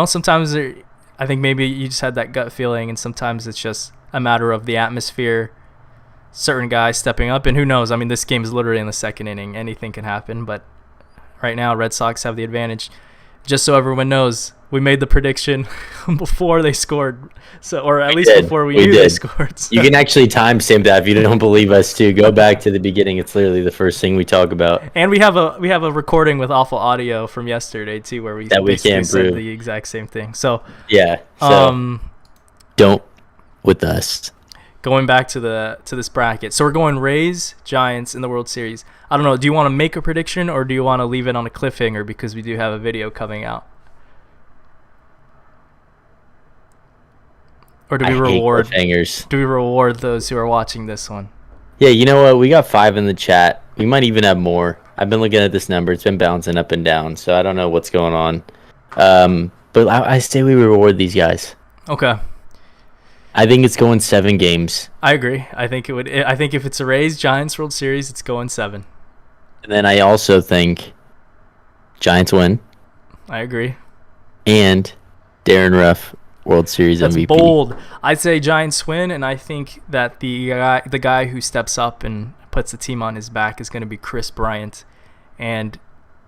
sometimes I think maybe you just had that gut feeling, and sometimes it's just a matter of the atmosphere, certain guys stepping up, and who knows? I mean, this game is literally in the 2nd inning; anything can happen. But right now, Red Sox have the advantage. Just so everyone knows, we made the prediction before they scored, or at least before we knew they scored. So. You can actually timestamp that if you don't believe us too. Go back to the beginning. It's literally the first thing we talk about. And we have a recording with awful audio from yesterday too, where we basically said the exact same thing. So yeah, don't with us. Going back to this bracket, so we're going Rays, Giants in the World Series. I don't know. Do you want to make a prediction or do you want to leave it on a cliffhanger because we do have a video coming out? Or do we reward cliffhangers? Do we reward those who are watching this one? Yeah, you know what? We got 5 in the chat. We might even have more. I've been looking at this number. It's been bouncing up and down, so I don't know what's going on. But I say we reward these guys. Okay. I think it's going 7 games. I agree. I think it would. I think if it's a Rays Giants World Series, it's going 7. And then I also think Giants win I agree. and Darren Ruff World Series That's MVP. bold. I'd say Giants win, and I think that the guy who steps up and puts the team on his back is going to be Chris Bryant. And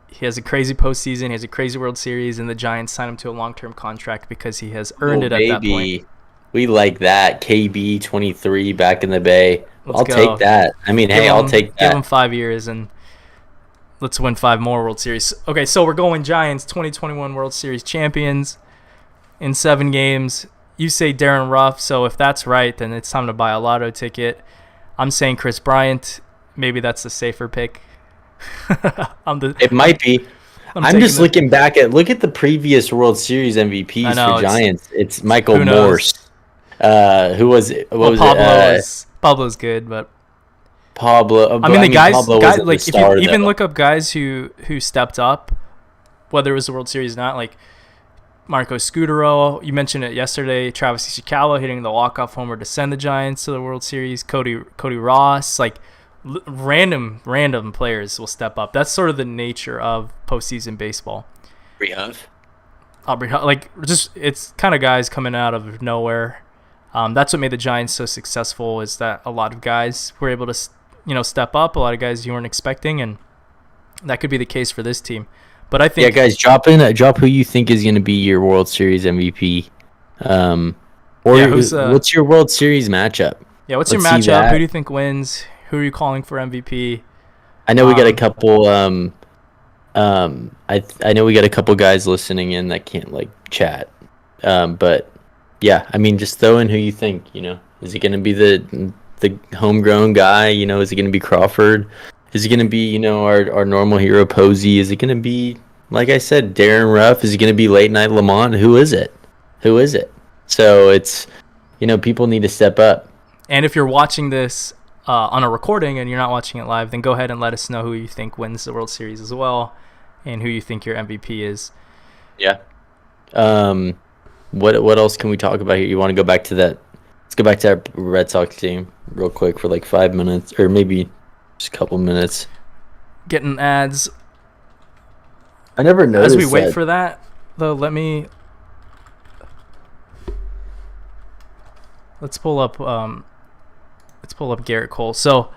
he has a crazy postseason. He has a crazy World Series, and the Giants sign him to a long-term contract because he has earned it at that point. We like that. KB 23 back in the Bay. Let's I'll go. take that. I mean, I'll take that. Give him 5 years, and let's win 5 more World Series. Okay, so we're going Giants, 2021 World Series champions in 7 games. You say Darren Ruff, so if that's right, then it's time to buy a lotto ticket. I'm saying Chris Bryant. Maybe that's the safer pick. It might be. I'm just looking back look at the previous World Series MVPs for Giants. It's Michael Morse. Who was it? Pablo's good, but Pablo. I mean, the guys like if you even look up guys who stepped up, whether it was the World Series or not, like Marco Scudero, you mentioned it yesterday, Travis Ishikawa hitting the walk-off homer to send the Giants to the World Series, Cody Ross, like random players will step up. That's sort of the nature of postseason baseball. Aubrey Huff, like just it's kind of guys coming out of nowhere. That's what made the Giants so successful, is that a lot of guys were able to step up, a lot of guys you weren't expecting, and that could be the case for this team. But I think guys, drop who you think is going to be your World Series MVP. What's your World Series matchup? Yeah, what's your matchup? Who do you think wins? Who are you calling for MVP? I know we got a couple. I know we got a couple guys listening in that can't chat. But yeah, I mean, just throw in who you think. Is it going to be the homegrown guy? Is it going to be Crawford? Is it going to be our normal hero Posey? Is it going to be, like I said, Darren Ruff? Is it going to be late night Lamont? Who is it? So it's people need to step up. And if you're watching this on a recording and you're not watching it live, then go ahead and let us know who you think wins the World Series as well, and who you think your MVP is. Yeah. What else can we talk about here? You want to go back to that? Let's go back to our Red Sox team real quick for 5 minutes, or maybe just a couple minutes. Getting ads. I never noticed. As we wait for that, though, let's pull up Garrett Cole. So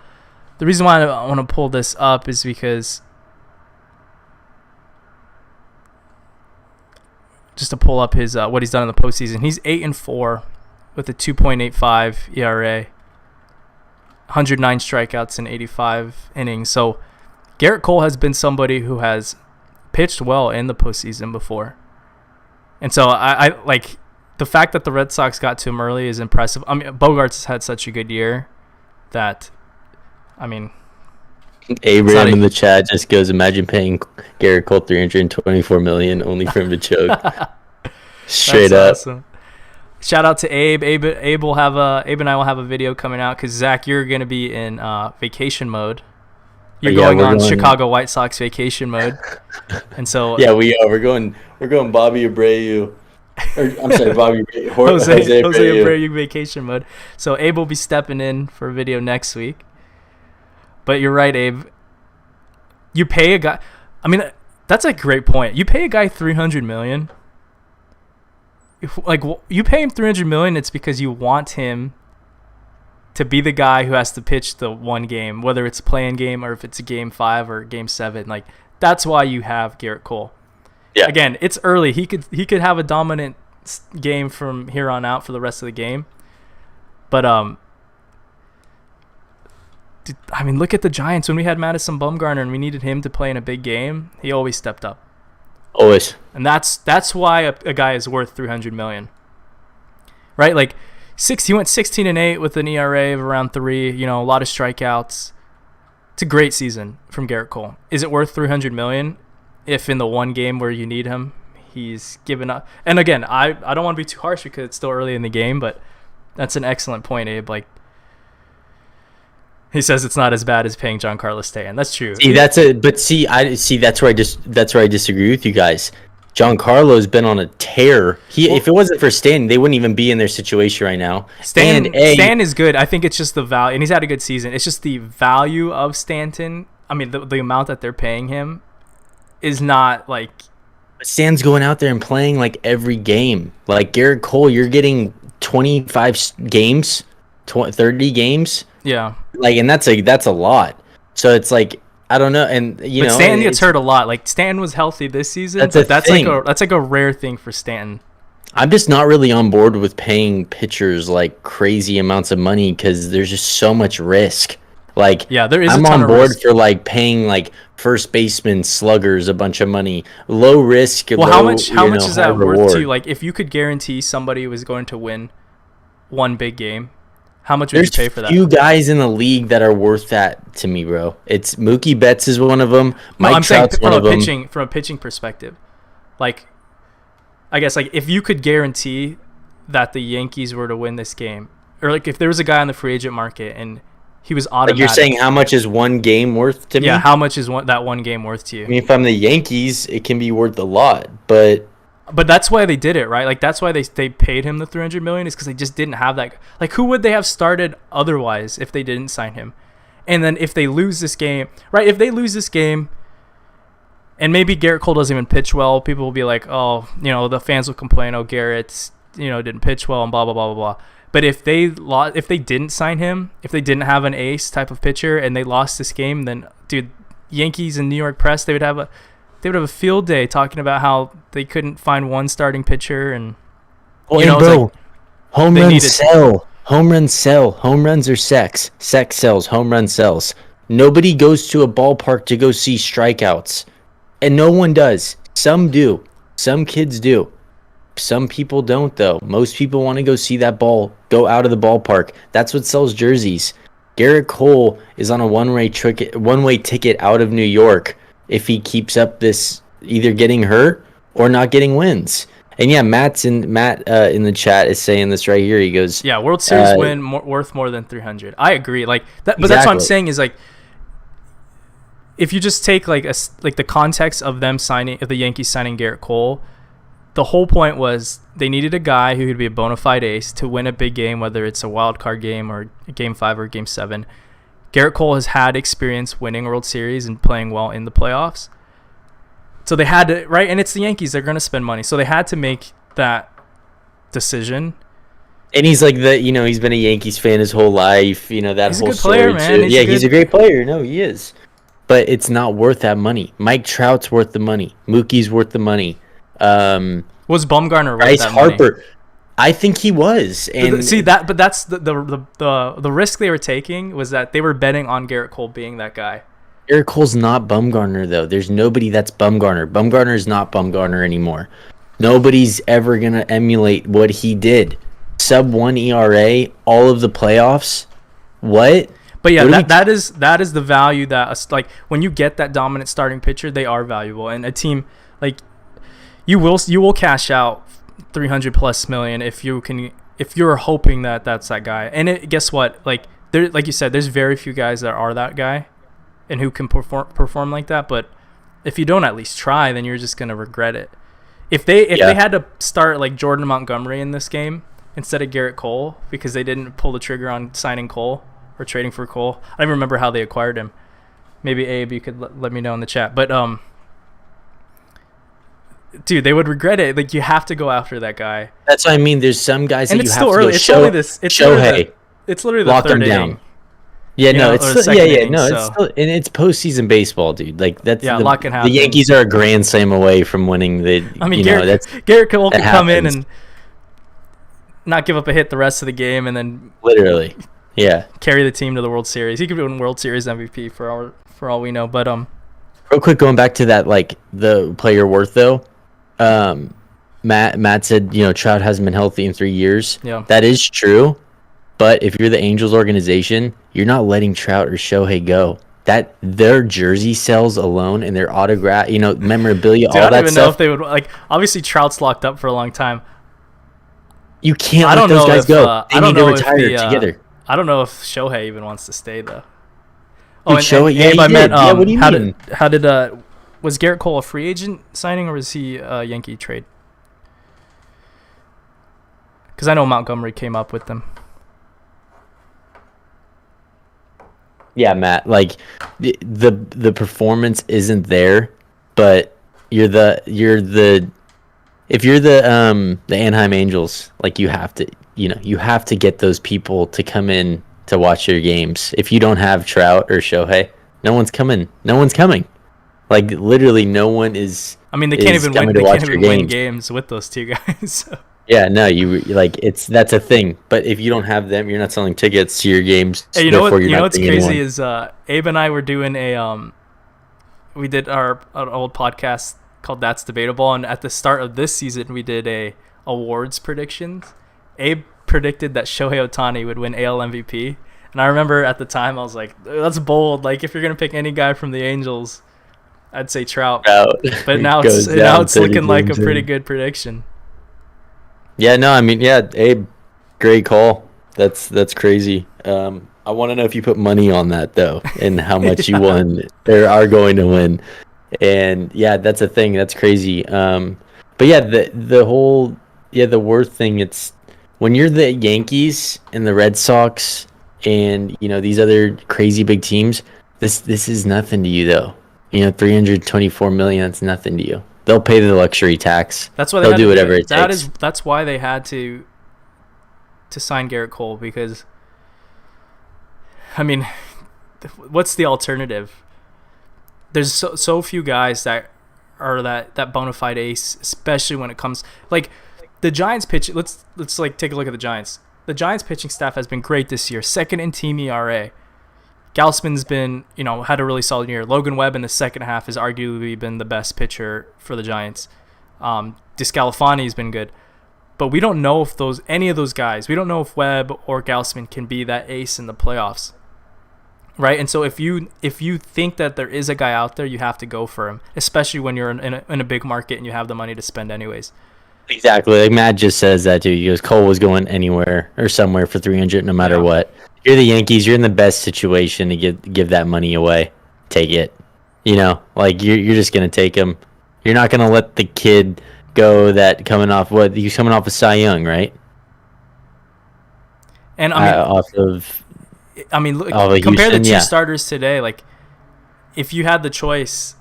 the reason why I want to pull this up is because just to pull up his what he's done in the postseason. He's 8-4 with a 2.85 ERA, 109 strikeouts in 85 innings. So Garrett Cole has been somebody who has pitched well in the postseason before, and so I like the fact that the Red Sox got to him early is impressive. I mean, Bogarts has had such a good year that, I mean, Abraham in the chat just goes, imagine paying Garrett Cole $324 million only for him to choke. Straight up. Awesome. Shout out to Abe. Abe and I will have a video coming out because Zach, you're gonna be in vacation mode. You're going on Chicago White Sox vacation mode, and so we are. We're going Bobby Abreu. I'm sorry, Bobby Jose Abreu vacation mode. So Abe will be stepping in for a video next week. But you're right, Abe. You pay a guy. I mean, that's a great point. You pay a guy $300 million. You pay him $300 million, it's because you want him to be the guy who has to pitch the one game, whether it's a play-in game or if it's a game 5 or game 7. That's why you have Garrett Cole. Yeah. Again, it's early. He could have a dominant game from here on out for the rest of the game. But I mean, look at the Giants. When we had Madison Bumgarner and we needed him to play in a big game, he always stepped up. Always. And that's why a guy is worth $300 million. Right? He went 16-8 with an ERA of around 3. A lot of strikeouts. It's a great season from Garrett Cole. Is it worth $300 million? If in the one game where you need him, he's given up. And again, I don't want to be too harsh because it's still early in the game, but that's an excellent point, Abe. He says it's not as bad as paying Giancarlo Stanton. That's true. That's where I disagree with you guys. Giancarlo's been on a tear. If it wasn't for Stanton, they wouldn't even be in their situation right now. Stanton is good. I think it's just the value, and he's had a good season. It's just the value of Stanton. I mean, the amount that they're paying him is not like. Stan's going out there and playing like every game. Like Garrett Cole, you're getting 25 games, 30 games. Yeah. Like, and that's a lot. So it's like, I don't know, and you know, Stanton gets hurt a lot. Like Stanton was healthy this season, that's like a rare thing for Stanton. I'm just not really on board with paying pitchers like crazy amounts of money because there's just so much risk. Like, yeah, there is. I'm on board for like paying like first baseman, sluggers a bunch of money, low risk. Well, how much is that worth to you? Like, if you could guarantee somebody was going to win one big game, how much would you pay for that? There's few guys in the league that are worth that to me, bro. It's Mookie Betts is one of them. Mike Trout's one of them. From a pitching perspective, like, I guess like if you could guarantee that the Yankees were to win this game, or like if there was a guy on the free agent market and he was automatic. Like you're saying, how much is one game worth to me? Yeah, how much is that one game worth to you? I mean, if I'm the Yankees, it can be worth a lot, but that's why they did it, right? Like that's why they paid him the $300 million is because they just didn't have that. Like, who would they have started otherwise if they didn't sign him? And then if they lose this game, right? If they lose this game, and maybe Garrett Cole doesn't even pitch well, people will be like, oh, you know, the fans will complain, oh, Garrett's, you know, didn't pitch well and blah blah blah blah blah. But if they didn't sign him, if they didn't have an ace type of pitcher and they lost this game, then dude, Yankees and New York press, they would have a field day talking about how they couldn't find one starting pitcher and you know, bro, like, home runs sell. Home runs sell. Home runs are sex. Sex sells. Home run sells. Nobody goes to a ballpark to go see strikeouts. And no one does. Some do. Some kids do. Some people don't, though. Most people want to go see that ball go out of the ballpark. That's what sells jerseys. Garrett Cole is on a one-way ticket out of New York if he keeps up this either getting hurt or not getting wins. And yeah, Matt in the chat is saying this right here. He goes, "Yeah, World Series win worth more than 300." I agree. Like that, but that's what I'm saying is like, if you just take like the context of the Yankees signing Garrett Cole. The whole point was they needed a guy who could be a bona fide ace to win a big game, whether it's a wild card game or Game 5 or Game 7. Garrett Cole has had experience winning World Series and playing well in the playoffs. So they had to, right? And it's the Yankees. They're going to spend money. So they had to make that decision. And he's like he's been a Yankees fan his whole life. You know, that whole story. He's a good player, man. He's a great player. No, he is. But it's not worth that money. Mike Trout's worth the money. Mookie's worth the money. Was Bumgarner worth that Harper money? I think he was. And see that, but that's the risk they were taking was that they were betting on Garrett Cole being that guy. Garrett Cole's not Bumgarner though. There's nobody that's Bumgarner. Bumgarner is not Bumgarner anymore. Nobody's ever gonna emulate what he did. Sub 1 ERA, all of the playoffs. What? But yeah, that is the value that like when you get that dominant starting pitcher, they are valuable. And a team like. You will cash out $300+ million if you're hoping that that's that guy. And guess what? Like you said, there's very few guys that are that guy, and who can perform like that. But if you don't at least try, then you're just gonna regret it. If they had to start like Jordan Montgomery in this game instead of Garrett Cole because they didn't pull the trigger on signing Cole or trading for Cole, I don't even remember how they acquired him. Maybe Abe, you could let me know in the chat. But dude, they would regret it. Like, you have to go after that guy. That's what I mean. There's some guys and that you have to early. go It's show. Only this. It's Shohei. It's literally the lock third them down. Inning. Yeah, no, it's still, inning, no, so. it's still, and it's postseason baseball, dude. Like that's a lot can happen. The Yankees are a grand slam away from winning the. I mean, Garrett Cole can come in and not give up a hit the rest of the game, and then literally, yeah, carry the team to the World Series. He could win World Series MVP for all we know. But real quick, going back to that, like the player worth though. Matt said, Trout hasn't been healthy in 3 years. Yeah, that is true. But if you're the Angels organization, you're not letting Trout or Shohei go. That their jersey sales alone and their autograph, memorabilia, all that stuff. I don't even know if they would obviously Trout's locked up for a long time. You can't let those guys go. They need to retire together. I don't know if Shohei even wants to stay though. Oh, and Shohei, I meant, what do you mean? How did was Garrett Cole a free agent signing or was he a Yankee trade? Because I know Montgomery came up with them. Yeah, Matt. Like the performance isn't there, but if you're the Anaheim Angels, like you have to get those people to come in to watch your games. If you don't have Trout or Shohei, no one's coming. No one's coming. Like literally, no one is. I mean, they can't is even coming win. to They watch can't your even win games. games with those two guys. So. Yeah, no, that's a thing. But if you don't have them, you're not selling tickets to your games. Hey, Therefore, you're you know not what's getting crazy anyone. is Abe and I were doing we did our old podcast called That's Debatable, and at the start of this season we did a awards predictions. Abe predicted that Shohei Ohtani would win AL MVP, and I remember at the time I was like, that's bold. Like if you're gonna pick any guy from the Angels, I'd say Trout. Trout But now goes down it's 30 looking like a games pretty in. good prediction. Yeah, no, I mean, yeah, Abe, great call. That's crazy. I want to know if you put money on that though, and how much you won or are going to win. And yeah, that's a thing. That's crazy. But yeah, the whole the worth thing. It's when you're the Yankees and the Red Sox, and these other crazy big teams. This is nothing to you though. 324 million. That's nothing to you. They'll pay the luxury tax. That's why they'll do whatever it takes. That's why they had to sign Garrett Cole, because I mean, what's the alternative? There's so few guys that are that bona fide ace, especially when it comes like the Giants pitch. Let's like take a look at the Giants. The Giants pitching staff has been great this year, second in team ERA. Gausman's been, had a really solid year. Logan Webb in the second half has arguably been the best pitcher for the Giants. DeScalafani's been good. But we don't know if any of those guys, we don't know if Webb or Gausman can be that ace in the playoffs. Right? And so if you think that there is a guy out there, you have to go for him, especially when you're in a big market and you have the money to spend anyways. Exactly. Like Matt just says that too. He goes, Cole was going anywhere or somewhere for 300 no matter what. You're the Yankees. You're in the best situation to give that money away. Take it. Like you're just gonna take him. You're not gonna let the kid go that he's coming off of Cy Young, right? And look, compare the two starters today. Like, if you had the choice,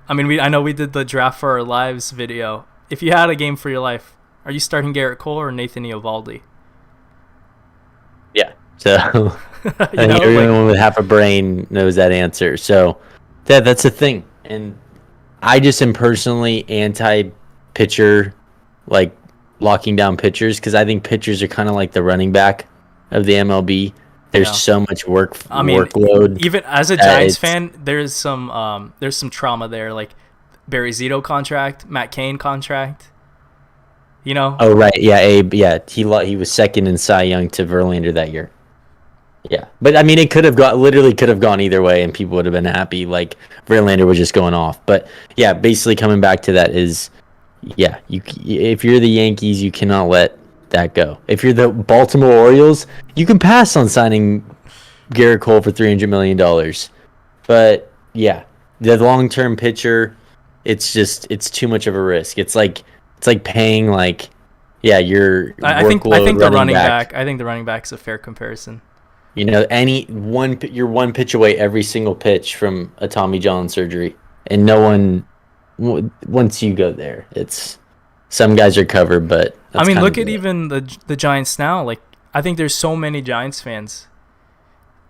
I know we did the draft for our lives video. If you had a game for your life, are you starting Garrett Cole or Nathan Eovaldi? Yeah. So I think everyone with half a brain knows that answer. So that's the thing. And I just am personally anti-pitcher, like locking down pitchers, because I think pitchers are kind of like the running back of the MLB. There's so much workload. Even as a Giants fan, there's some trauma there, like Barry Zito contract, Matt Cain contract. Oh right, yeah, Abe, yeah, he was second in Cy Young to Verlander that year. Yeah, but it could have gone either way, and people would have been happy. Like Verlander was just going off. But yeah, basically coming back to that is, if you're the Yankees, you cannot let that go. If you're the Baltimore Orioles, you can pass on signing Garrett Cole for $300 million. But yeah, the long-term pitcher, it's too much of a risk. It's like paying your I think the running back. I think the running back is a fair comparison. You're one pitch away every single pitch from a Tommy John surgery, and no one, once you go there, it's some guys are covered, but look at even the Giants now. Like, I think there's so many Giants fans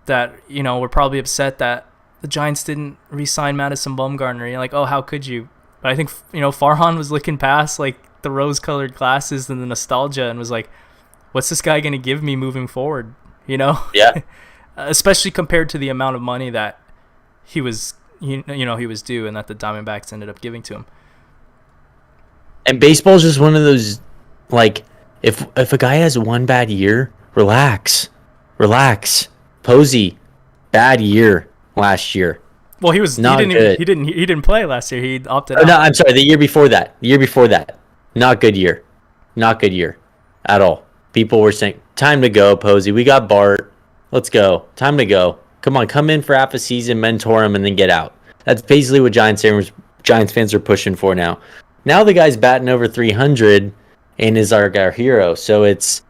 that were probably upset that the Giants didn't re-sign Madison Bumgarner. You're like, oh, how could you? But I think Farhan was looking past like the rose-colored glasses and the nostalgia, and was like, what's this guy gonna give me moving forward? Yeah. Especially compared to the amount of money that he was he was due, and that the Diamondbacks ended up giving to him. And baseball's just one of those, like, if a guy has one bad year, relax. Posey, bad year last year. Well, he didn't play last year. He opted out. No, I'm sorry. The year before that, not good year at all. People were saying, time to go, Posey. We got Bart. Let's go. Time to go. Come in for half a season, mentor him, and then get out. That's basically what Giants fans are pushing for now. Now the guy's batting over 300 and is our hero. So it's,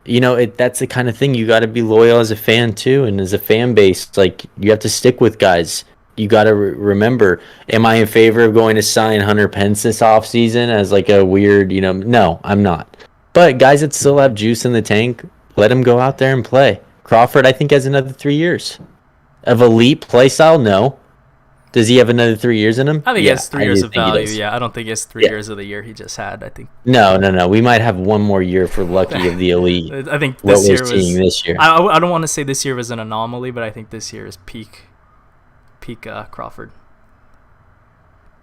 that's the kind of thing you got to be loyal as a fan too, and as a fan base, like you have to stick with guys. you got to remember, am I in favor of going to sign Hunter Pence this offseason as like a weird, no, I'm not. But guys that still have juice in the tank, let them go out there and play. Crawford, I think, has another 3 years. Of elite play style, no. Does he have another 3 years in him? I think he has 3 years of value. Does. Yeah, I don't think he has 3 years of the year he just had. I think. No. We might have one more year for lucky of the elite. I think this year was. This year. I don't want to say this year was an anomaly, but I think this year is peak Crawford.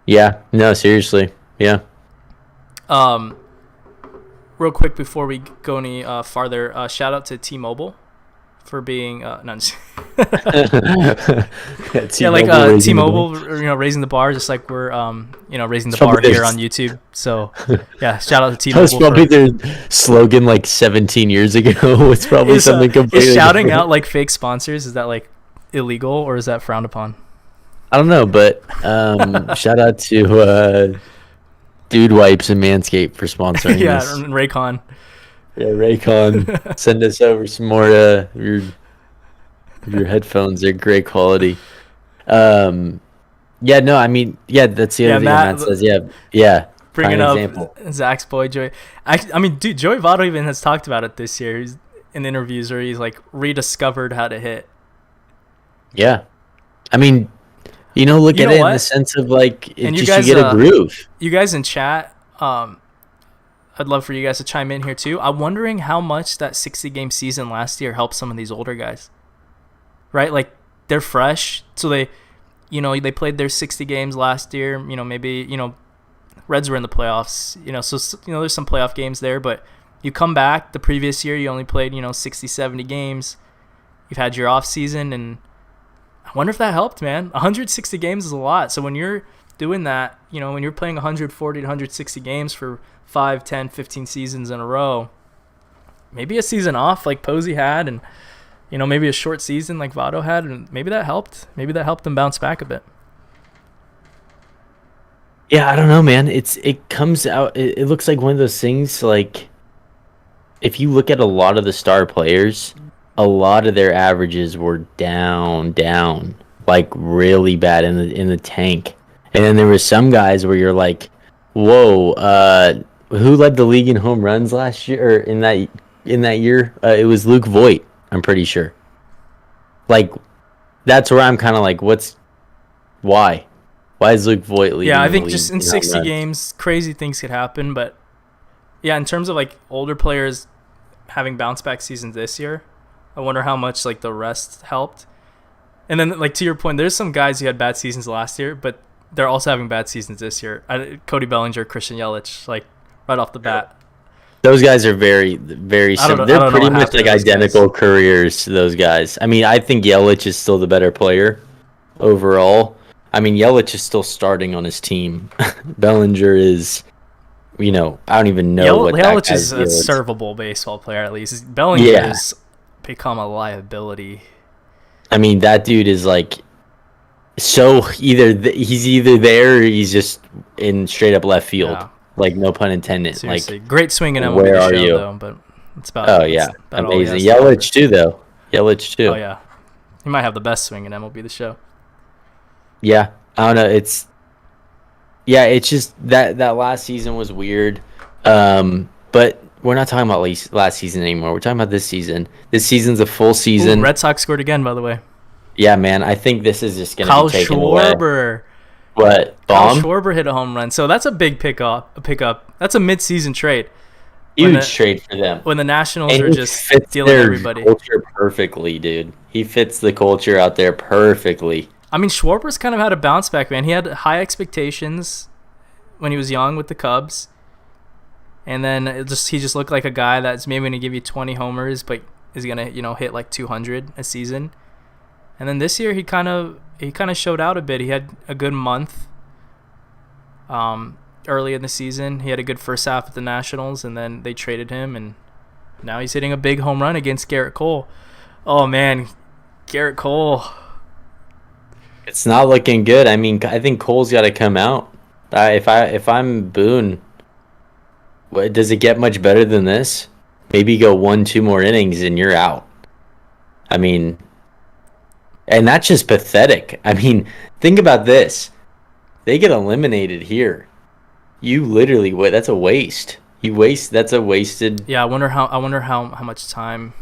Yeah. No, seriously. Yeah. Real quick before we go any farther, shout out to T-Mobile for being T-Mobile, raising the bar, just like we're raising the bar here on YouTube. So yeah, shout out to T-Mobile. That was probably their slogan like 17 years ago. It's probably something completely is shouting different. out like fake sponsors, is that like illegal or is that frowned upon? I don't know, but shout out to Dude Wipes and Manscaped for sponsoring this. Raycon. Yeah, Raycon. Send us over some more your headphones. They're great quality. Yeah, no, I mean, yeah, that's the other thing Matt says. Yeah. Bringing up example. Zach's boy, Joey. I mean, dude, Joey Votto even has talked about it this year. He's in interviews where he's like rediscovered how to hit. Yeah. I mean, look at it in the sense of like, you get a groove. You guys in chat, I'd love for you guys to chime in here too. I'm wondering how much that 60-game season last year helped some of these older guys. Right? Like, they're fresh, so they played their 60 games last year. Maybe, Reds were in the playoffs, so, there's some playoff games there, but you come back the previous year, you only played, 60, 70 games. You've had your off season, and I wonder if that helped, man. 160 games is a lot. So when you're doing that, when you're playing 140 to 160 games for 5, 10, 15 seasons in a row, maybe a season off like Posey had, and maybe a short season like Votto had, and maybe that helped. Maybe that helped them bounce back a bit. Yeah, I don't know, man. It comes out. It looks like one of those things. Like, if you look at a lot of the star players, a lot of their averages were down, like really bad in the tank. And then there were some guys where you're like, whoa, who led the league in home runs last year or in that year? It was Luke Voit, I'm pretty sure. Like, that's where I'm kind of like, why? Why is Luke Voit leading? Yeah, I think just in 60 games, crazy things could happen. But yeah, in terms of like older players having bounce back seasons this year, I wonder how much like the rest helped. And then like to your point, there's some guys who had bad seasons last year, but they're also having bad seasons this year. Cody Bellinger, Christian Yelich, like right off the bat. Those guys are very, very similar. They're pretty much like identical careers to those guys. I mean, I think Yelich is still the better player overall. I mean, Yelich is still starting on his team. Bellinger is, I don't even know what that Yelich is a servable baseball player at least. Bellinger has become a liability. I mean, that dude is like, so he's either there or he's just in straight up left field. Yeah. Like, no pun intended. Seriously. Like, great swing in MLB where are you? Though, but it's about. Oh yeah, amazing. Yelich too, though. Yelich too. Oh yeah, he might have the best swing in MLB The Show. Yeah, I don't know. It's just that last season was weird. But we're not talking about last season anymore. We're talking about this season. This season's a full season. Ooh, Red Sox scored again, by the way. Yeah, man. I think this is just going to be taken Schwarber. Away. What? Kyle Schwarber hit a home run. So that's a big pickup. That's a mid-season trade. Huge trade for them. When the Nationals are just dealing everybody. Culture perfectly, dude. He fits the culture out there perfectly. I mean, Schwarber's kind of had a bounce back, man. He had high expectations when he was young with the Cubs. And then he just looked like a guy that's maybe going to give you 20 homers, but is going to, hit like 200 a season. And then this year he kind of showed out a bit. He had a good month early in the season. He had a good first half at the Nationals, and then they traded him, and now he's hitting a big home run against Garrett Cole. Oh man, Garrett Cole. It's not looking good. I mean, I think Cole's got to come out. If I'm Boone, does it get much better than this? Maybe go 1-2 more innings and you're out. I mean, And that's just pathetic. I mean, think about this. They get eliminated here. You literally that's a waste. That's a wasted. Yeah, I wonder how much time.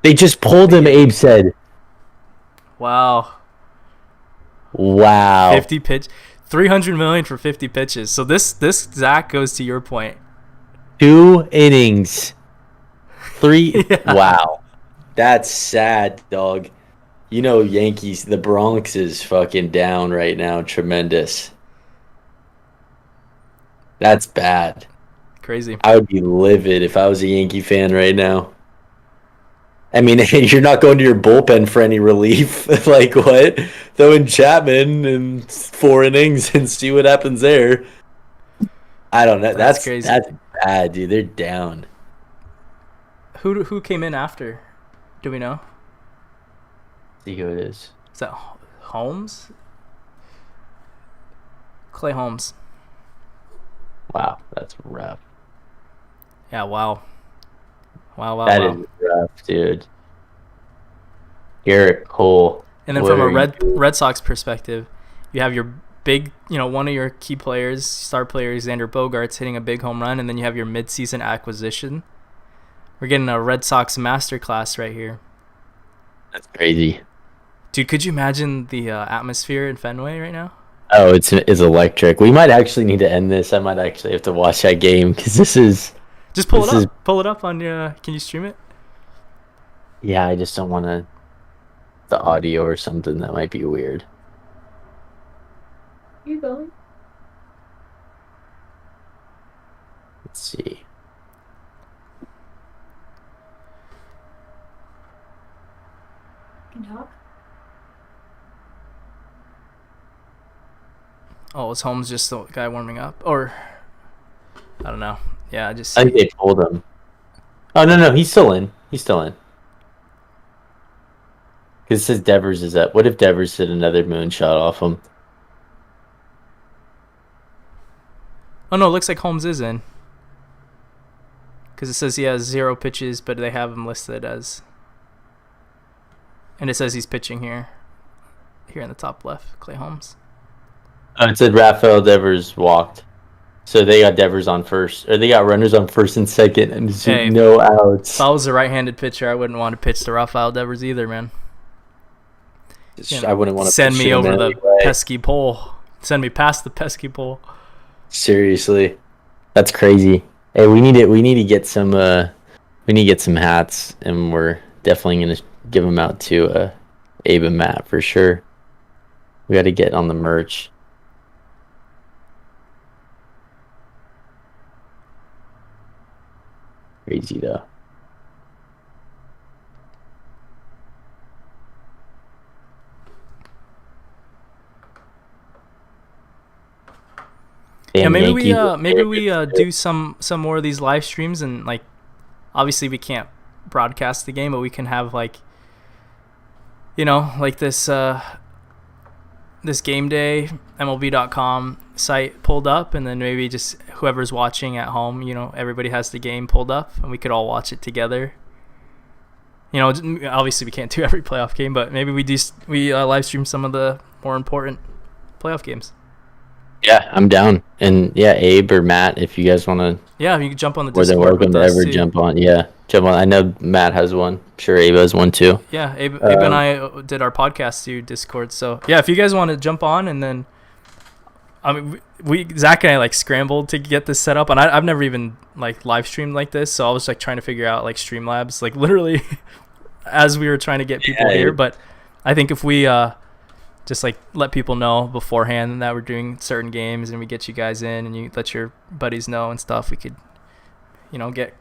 They just pulled him, Abe said. Wow. 50 pitch, 300 million for 50 pitches. So this Zach goes to your point. 2 innings. 3 Yeah. Wow. That's sad, dog. You know, Yankees, the Bronx is fucking down right now. Tremendous. That's bad. Crazy. I would be livid if I was a Yankee fan right now. I mean, you're not going to your bullpen for any relief. Like, what? Throw in Chapman in 4 innings and see what happens there. I don't know. That's crazy. That's bad, dude. They're down. Who came in after? Do we know? See who it is. Is that Holmes? Clay Holmes. Wow, that's rough. Yeah, wow. That is rough, dude. Garrett Cole. And then from a Red Sox perspective, you have your big, one of your key players, star player, Xander Bogaerts, hitting a big home run, and then you have your midseason acquisition. We're getting a Red Sox masterclass right here. That's crazy. Dude, could you imagine the atmosphere in Fenway right now? Oh, it's electric. We might actually need to end this. I might actually have to watch that game because this is... Just pull it up. Pull it up on your... Can you stream it? Yeah, I just don't want to... The audio or something. That might be weird. You going? Let's see. Can talk? Oh, is Holmes just the guy warming up? Or... I don't know. Yeah, I think they pulled him. Oh, no, he's still in. Because it says Devers is up. What if Devers hit another moonshot off him? Oh, no, it looks like Holmes is in. Because it says he has 0 pitches, but they have him listed as... And it says he's pitching here. Here in the top left, Clay Holmes. Oh, it said Rafael Devers walked. So they got Devers on first. Or they got runners on first and second. And no outs. If I was a right-handed pitcher, I wouldn't want to pitch to Rafael Devers either, man. I wouldn't want to send me over the pesky pole. Send me past the pesky pole. Seriously, that's crazy. Hey, we need to get some. We need to get some hats, and we're definitely gonna give them out to Abe and Matt for sure. We got to get on the merch. Crazy though. Yeah, maybe we do some more of these live streams, and like obviously we can't broadcast the game, but we can have like like this this game day MLB.com site pulled up, and then maybe just whoever's watching at home, everybody has the game pulled up and we could all watch it together. Obviously we can't do every playoff game, but maybe we live stream some of the more important playoff games. Yeah, I'm down. And yeah, Abe or Matt, if you guys want to. Yeah, you can jump on the Discord. They're welcome to ever jump on. Yeah, jump on. I know Matt has one. I'm sure Abe has one too. Yeah, Abe and I did our podcast through Discord. So yeah, if you guys want to jump on, and then, I mean, Zach and I like scrambled to get this set up, and I've never even like live streamed like this, so I was like trying to figure out like Streamlabs, like literally as we were trying to get people here. But I think if we just like let people know beforehand that we're doing certain games, and we get you guys in, and you let your buddies know and stuff, we could get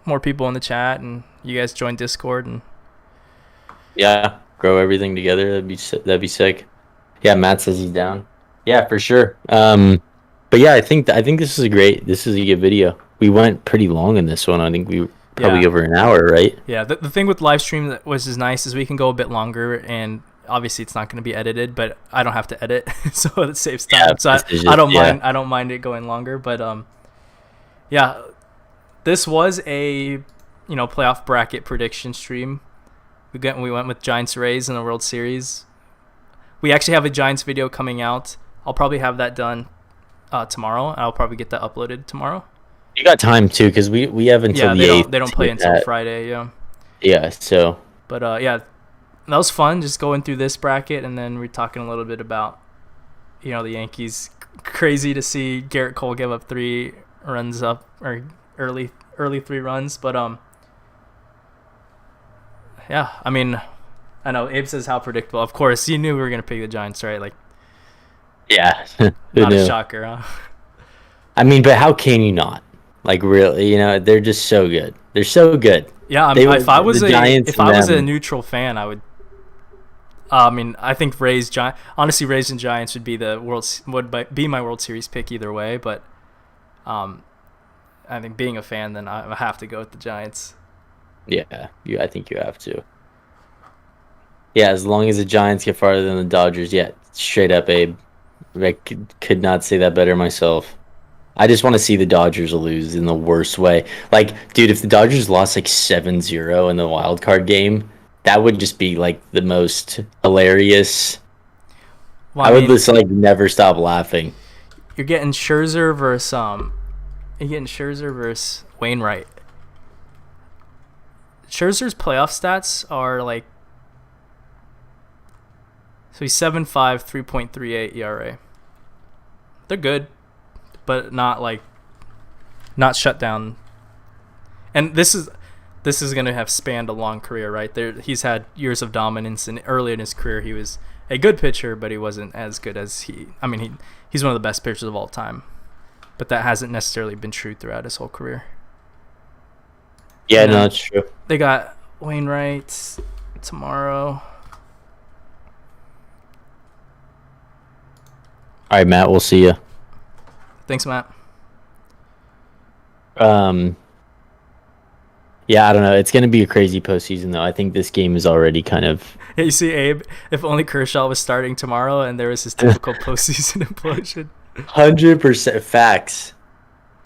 more people in the chat, and you guys join Discord, and grow everything together. That'd be sick. Yeah, Matt says he's down. Yeah, for sure. But yeah, I think this is a good video. We went pretty long in this one. I think we were probably over an hour, right? Yeah, the thing with live stream that was nice is we can go a bit longer, and obviously it's not going to be edited, but I don't have to edit, so it saves time. Yeah, so I don't mind. I don't mind it going longer, but this was a playoff bracket prediction stream. We went with Giants Rays in the World Series. We actually have a Giants video coming out. I'll probably have that done tomorrow. I'll probably get that uploaded tomorrow. You got time too, because we have until the 8th. They don't play until Friday. Yeah. Yeah. So. But yeah, that was fun. Just going through this bracket, and then we're talking a little bit about, the Yankees. Crazy to see Garrett Cole give up 3 runs up, or early 3 runs. But yeah. I mean, I know Abe says how predictable. Of course, you knew we were gonna pick the Giants, right? Like. Yeah. Not a shocker, huh? I mean, but how can you not? Like, really, they're just so good. They're so good. Yeah, if I was a neutral fan, I would. I mean, I think Rays and Giants would be be my World Series pick either way. But, I think being a fan, then I have to go with the Giants. Yeah, I think you have to. Yeah, as long as the Giants get farther than the Dodgers, yeah, straight up, Abe. I could not say that better myself. I just want to see the Dodgers lose in the worst way. Like, dude, if the Dodgers lost like 7-0 in the wild card game, that would just be like the most hilarious. Well, I would just like never stop laughing. You're getting Scherzer versus Wainwright. Scherzer's playoff stats are like, so he's 7.5, 3.38 ERA. They're good, but not shut down. And this is going to have spanned a long career, right? He's had years of dominance, and early in his career he was a good pitcher, but he wasn't as good as he's one of the best pitchers of all time. But that hasn't necessarily been true throughout his whole career. Yeah, no, that's true. They got Wainwright tomorrow. All right, Matt, we'll see you. Thanks, Matt. Yeah, I don't know. It's going to be a crazy postseason, though. I think this game is already kind of... Yeah, you see, Abe, if only Kershaw was starting tomorrow and there was his typical postseason implosion. 100% facts.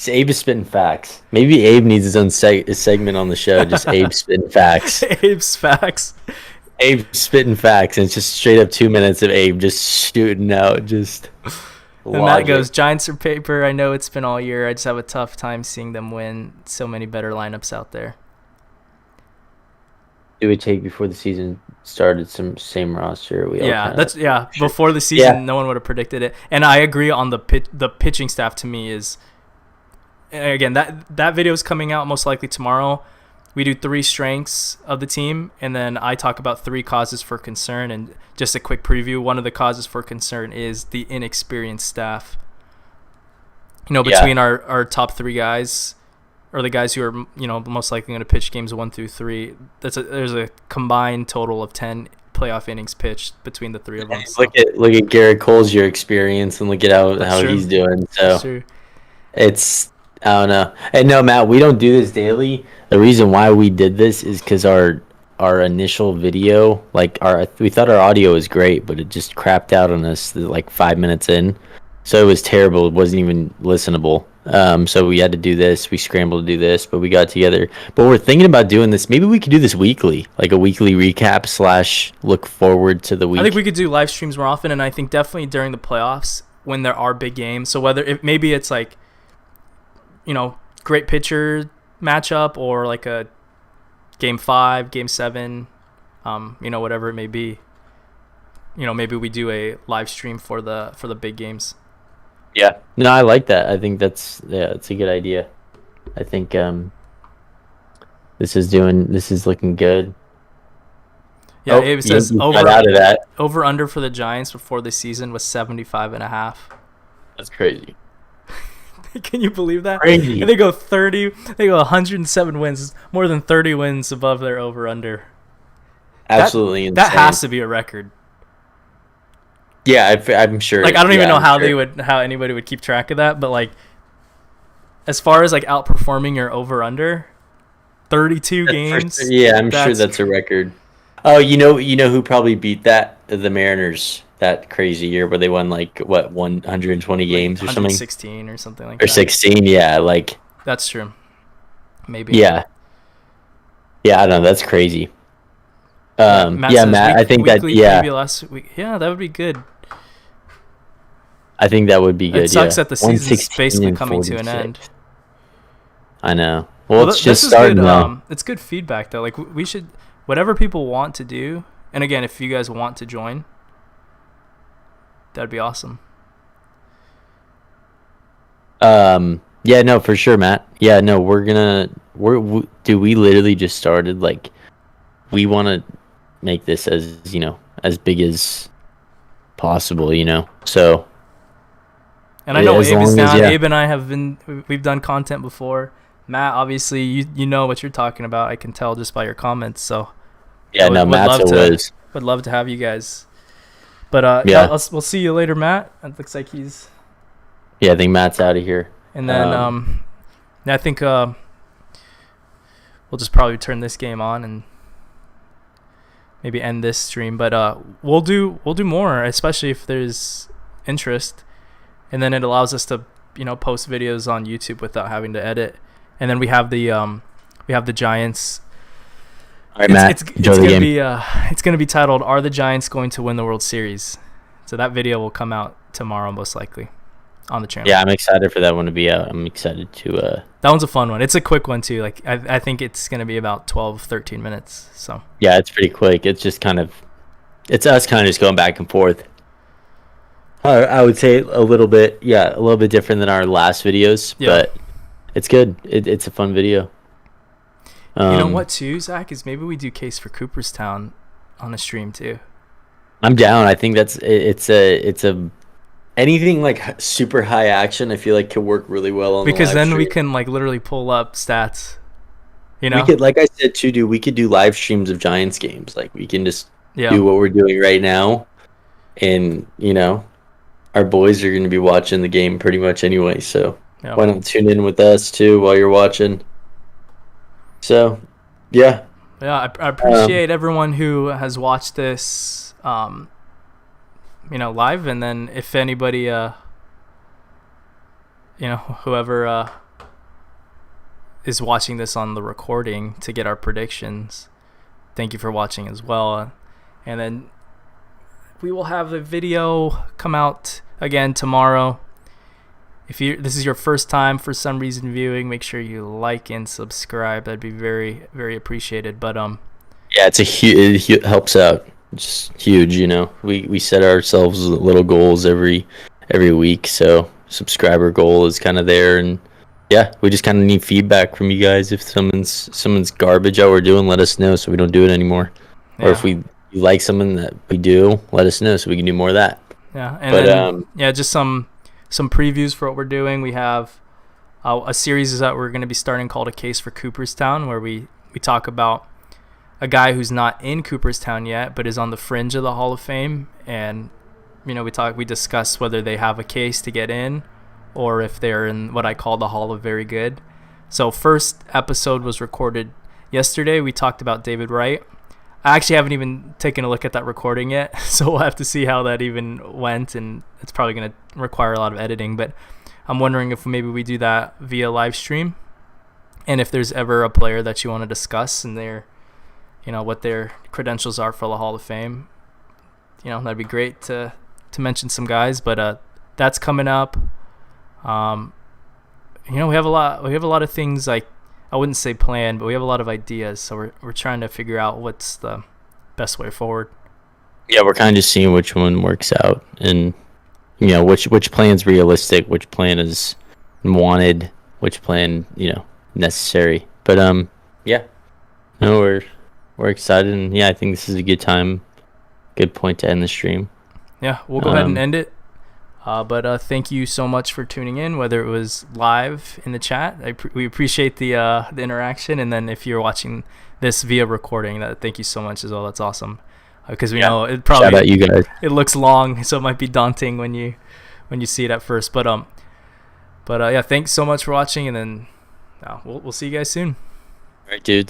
Abe is spitting facts. Maybe Abe needs his own segment on the show, just Abe spitting facts. Abe's facts. Abe spitting facts, and it's just straight up 2 minutes of Abe just shooting out, just... And Matt goes, Giants are paper. I know it's been all year. I just have a tough time seeing them win. So many better lineups out there. Do we take before the season started some same roster? Before the season, no one would have predicted it. And I agree on the pitching staff. To me is, again, that video is coming out most likely tomorrow. We do 3 strengths of the team, and then I talk about 3 causes for concern. And just a quick preview, one of the causes for concern is the inexperienced staff. Between our top 3 guys, or the guys who are most likely going to pitch games 1 through 3. There's a combined total of 10 playoff innings pitched between the 3 of them. So. Look at Garrett Cole's your experience, and look at how he's doing. So it's, I don't know. And no, Matt, we don't do this daily. The reason why we did this is because our initial video, we thought our audio was great, but it just crapped out on us like 5 minutes in. So it was terrible. It wasn't even listenable. So we had to do this. We scrambled to do this, but we got together. But we're thinking about doing this. Maybe we could do this weekly, like a weekly recap / look forward to the week. I think we could do live streams more often, and I think definitely during the playoffs when there are big games. So maybe it's like, great pitcher matchup, or like a game 5, game 7, whatever it may be. Maybe we do a live stream for the big games. Yeah. No, I like that. I think that's a good idea. I think this is looking good. Yeah, Abe says over under for the Giants before the season was 75.5. That's crazy. Can you believe that? Crazy. And they go 107 wins, more than 30 wins above their over under. Absolutely insane. That has to be a record. Yeah, I'm sure. I don't even know how anybody would keep track of that, but as far as outperforming your over under, 32 games. Yeah, I'm sure that's a record. Oh, you know who probably beat that? The Mariners, that crazy year where they won 120 games or something. 116 or something like that. Or 16, yeah, That's true. Maybe. Yeah. Yeah, I don't know. That's crazy. Matt Yeah, says Matt, I think that, weekly yeah, preview last week. Yeah, that would be good. I think that would be good. It sucks Yeah, that the season's 116 basically and coming to an end. 46. I know. Well, it's this just is starting good. now. It's good feedback though. Like we should, whatever people want to do. And again, if you guys want to join, that'd be awesome. Yeah, no, for sure, Matt. Yeah, no, dude, we literally just started. Like, we want to make this as, as big as possible, So, And I know as Abe is long as, down. yeah. Abe and I we've done content before. Matt, obviously, you know what you're talking about. I can tell just by your comments. So Yeah, no, Matt's always. Would love to have you guys. But Yeah. we'll see you later, Matt. It looks like he's. Yeah, I think Matt's out of here. And then I think we'll just probably turn this game on and maybe end this stream. But we'll do more, especially if there's interest, and then it allows us to post videos on YouTube without having to edit. And then we have the Giants. All right, Matt. It's gonna be titled "Are the Giants Going to Win the World Series?" So that video will come out tomorrow, most likely, on the channel. Yeah, I'm excited for that one to be out. I'm excited to. That one's a fun one. It's a quick one too. Like I think it's gonna be about 12-13 minutes. So Yeah, it's pretty quick. It's just it's us kind of just going back and forth. I would say a little bit different than our last videos, but it's good. It's a fun video. You know what too, Zach, is maybe we do Case for Cooperstown on a stream too. I'm down. I think it's a anything like super high action. I feel like could work really well on because the live then stream. we can like literally pull up stats. We could, like I said too, dude. We could do live streams of Giants games. Like we can just do what we're doing right now, and our boys are going to be watching the game pretty much anyway. So why not tune in with us too while you're watching? So, yeah. Yeah, I appreciate everyone who has watched this, live. And then if anybody, whoever is watching this on the recording to get our predictions, thank you for watching as well. And then we will have a video come out again tomorrow. If this is your first time for some reason viewing, make sure you like and subscribe. That'd be very, very appreciated. But yeah, it helps out. Just huge, We set ourselves little goals every week, so subscriber goal is kind of there, and yeah, we just kind of need feedback from you guys. If someone's garbage at what we're doing, let us know so we don't do it anymore. Or if you like something that we do, let us know so we can do more of that. Yeah, and then just some previews for what we're doing. We have a series that we're going to be starting called A Case for Cooperstown, where we talk about a guy who's not in Cooperstown yet but is on the fringe of the Hall of Fame, and we discuss whether they have a case to get in or if they're in what I call the Hall of Very Good. So first episode was recorded yesterday. We talked about David Wright. I actually haven't even taken a look at that recording yet, so we'll have to see how that even went, and it's probably going to require a lot of editing, but I'm wondering if maybe we do that via live stream, and if there's ever a player that you want to discuss and what their credentials are for the Hall of Fame, that'd be great to mention some guys, but that's coming up. We have a lot of things, like, I wouldn't say planned, but we have a lot of ideas, so we're trying to figure out what's the best way forward. Yeah, we're kind of just seeing which one works out, and which plan's realistic, which plan is wanted, which plan necessary. But we're excited, and I think this is a good point to end the stream. Yeah, we'll go ahead and end it. But thank you so much for tuning in, whether it was live in the chat. We appreciate the interaction, and then if you're watching this via recording, thank you so much as well. That's awesome, because we know it probably, shout out you guys. It looks long, so it might be daunting when you see it at first. But thanks so much for watching, and then we'll see you guys soon. All right, dudes.